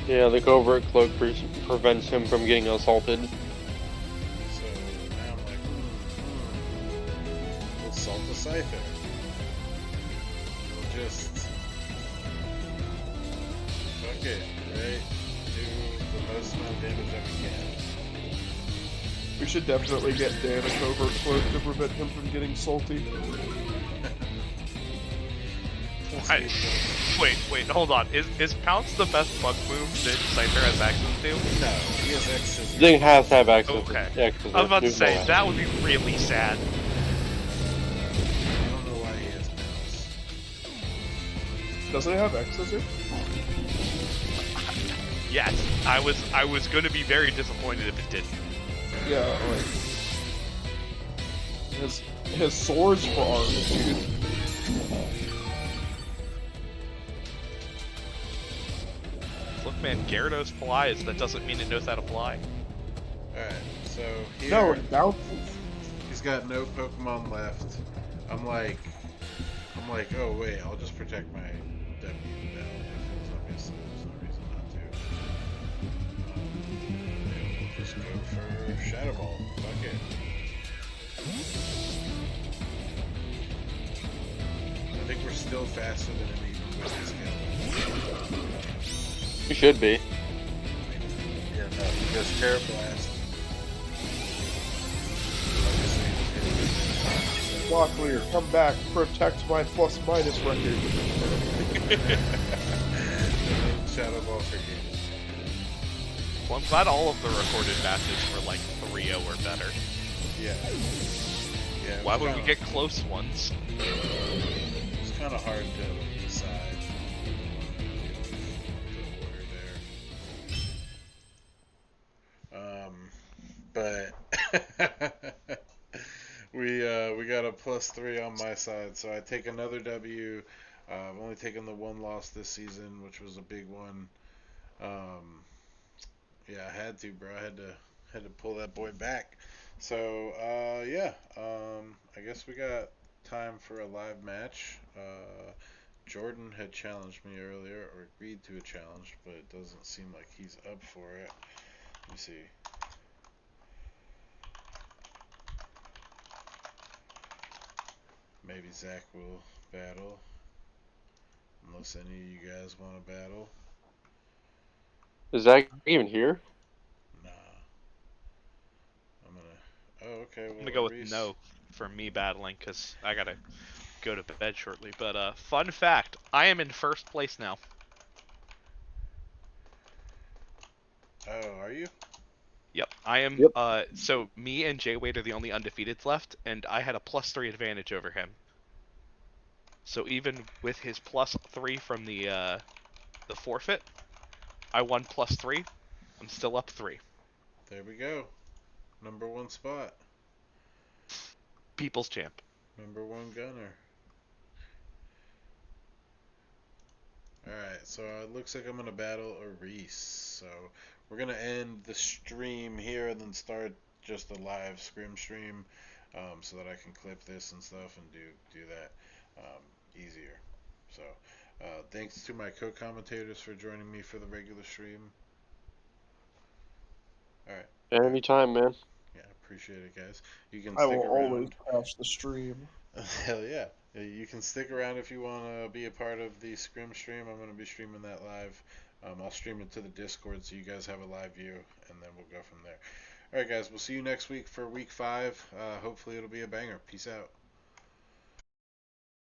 Yeah, the Covert Cloak prevents him from getting assaulted. So now I'm like, we'll salt the Scyther. We'll just fuck it, right? Do the most amount of damage that we can. We should definitely get Dan a covert cloak to prevent him from getting salty. I- Wait, hold on. Is Pounce the best bug move that Scyther has access to? No, he has X scissors. Zing has to have access Okay. to X. I was about to say, that would be really sad. I don't know why he has Pounce. Doesn't it have X scissor? Yes, I was going to be very disappointed if it didn't. Yeah, like his swords for arms, dude. Look, man, Gyarados flies. That doesn't mean it knows how to fly. Alright, so here No, now he's got no Pokemon left. I'm like, oh wait, I'll just protect my W now. Because obviously there's no reason not to. And we'll just go for Shadow Ball. Fuck it. I think we're still faster than him even with his skill. You should be. Yeah, no, he goes Terra Blast. Locklear, come back, protect my plus-minus record. Shadow Ball for you. Well, I'm glad all of the recorded matches were like 3-0 or better. Yeah. Yeah. Why would we get close ones? It's kind of hard to decide the order there. But we got a +3 on my side, so I take another W. I've only taken the one loss this season, which was a big one. Yeah, I had to, bro. I had to pull that boy back. So yeah, I guess we got time for a live match. Jordan had challenged me earlier, or agreed to a challenge, but it doesn't seem like he's up for it. Let me see. Maybe Zach will battle, unless any of you guys want to battle. Is that even here? Nah. I'm gonna. Oh, okay. I'm Well, gonna go with Reese. no for me battling because I gotta go to bed shortly. But fun fact, I am in first place now. Oh, are you? Yep, I am. Yep. So me and Jay Wade are the only undefeateds left, and I had a +3 advantage over him. So even with his +3 from the forfeit, I won +3. I'm still up 3. There we go. Number one spot. People's champ. Number one gunner. Alright, so it looks like I'm going to battle a Reese. So we're going to end the stream here and then start just a live scrim stream so that I can clip this and stuff and do that easier. So thanks to my co-commentators for joining me for the regular stream. Alright. Anytime, man. Yeah, appreciate it, guys. You can I stick will around. always crash the stream. Hell yeah. You can stick around if you want to be a part of the scrim stream. I'm going to be streaming that live. I'll stream it to the Discord so you guys have a live view, and then we'll go from there. All right, guys. We'll see you next week for week 5. Hopefully, it'll be a banger. Peace out.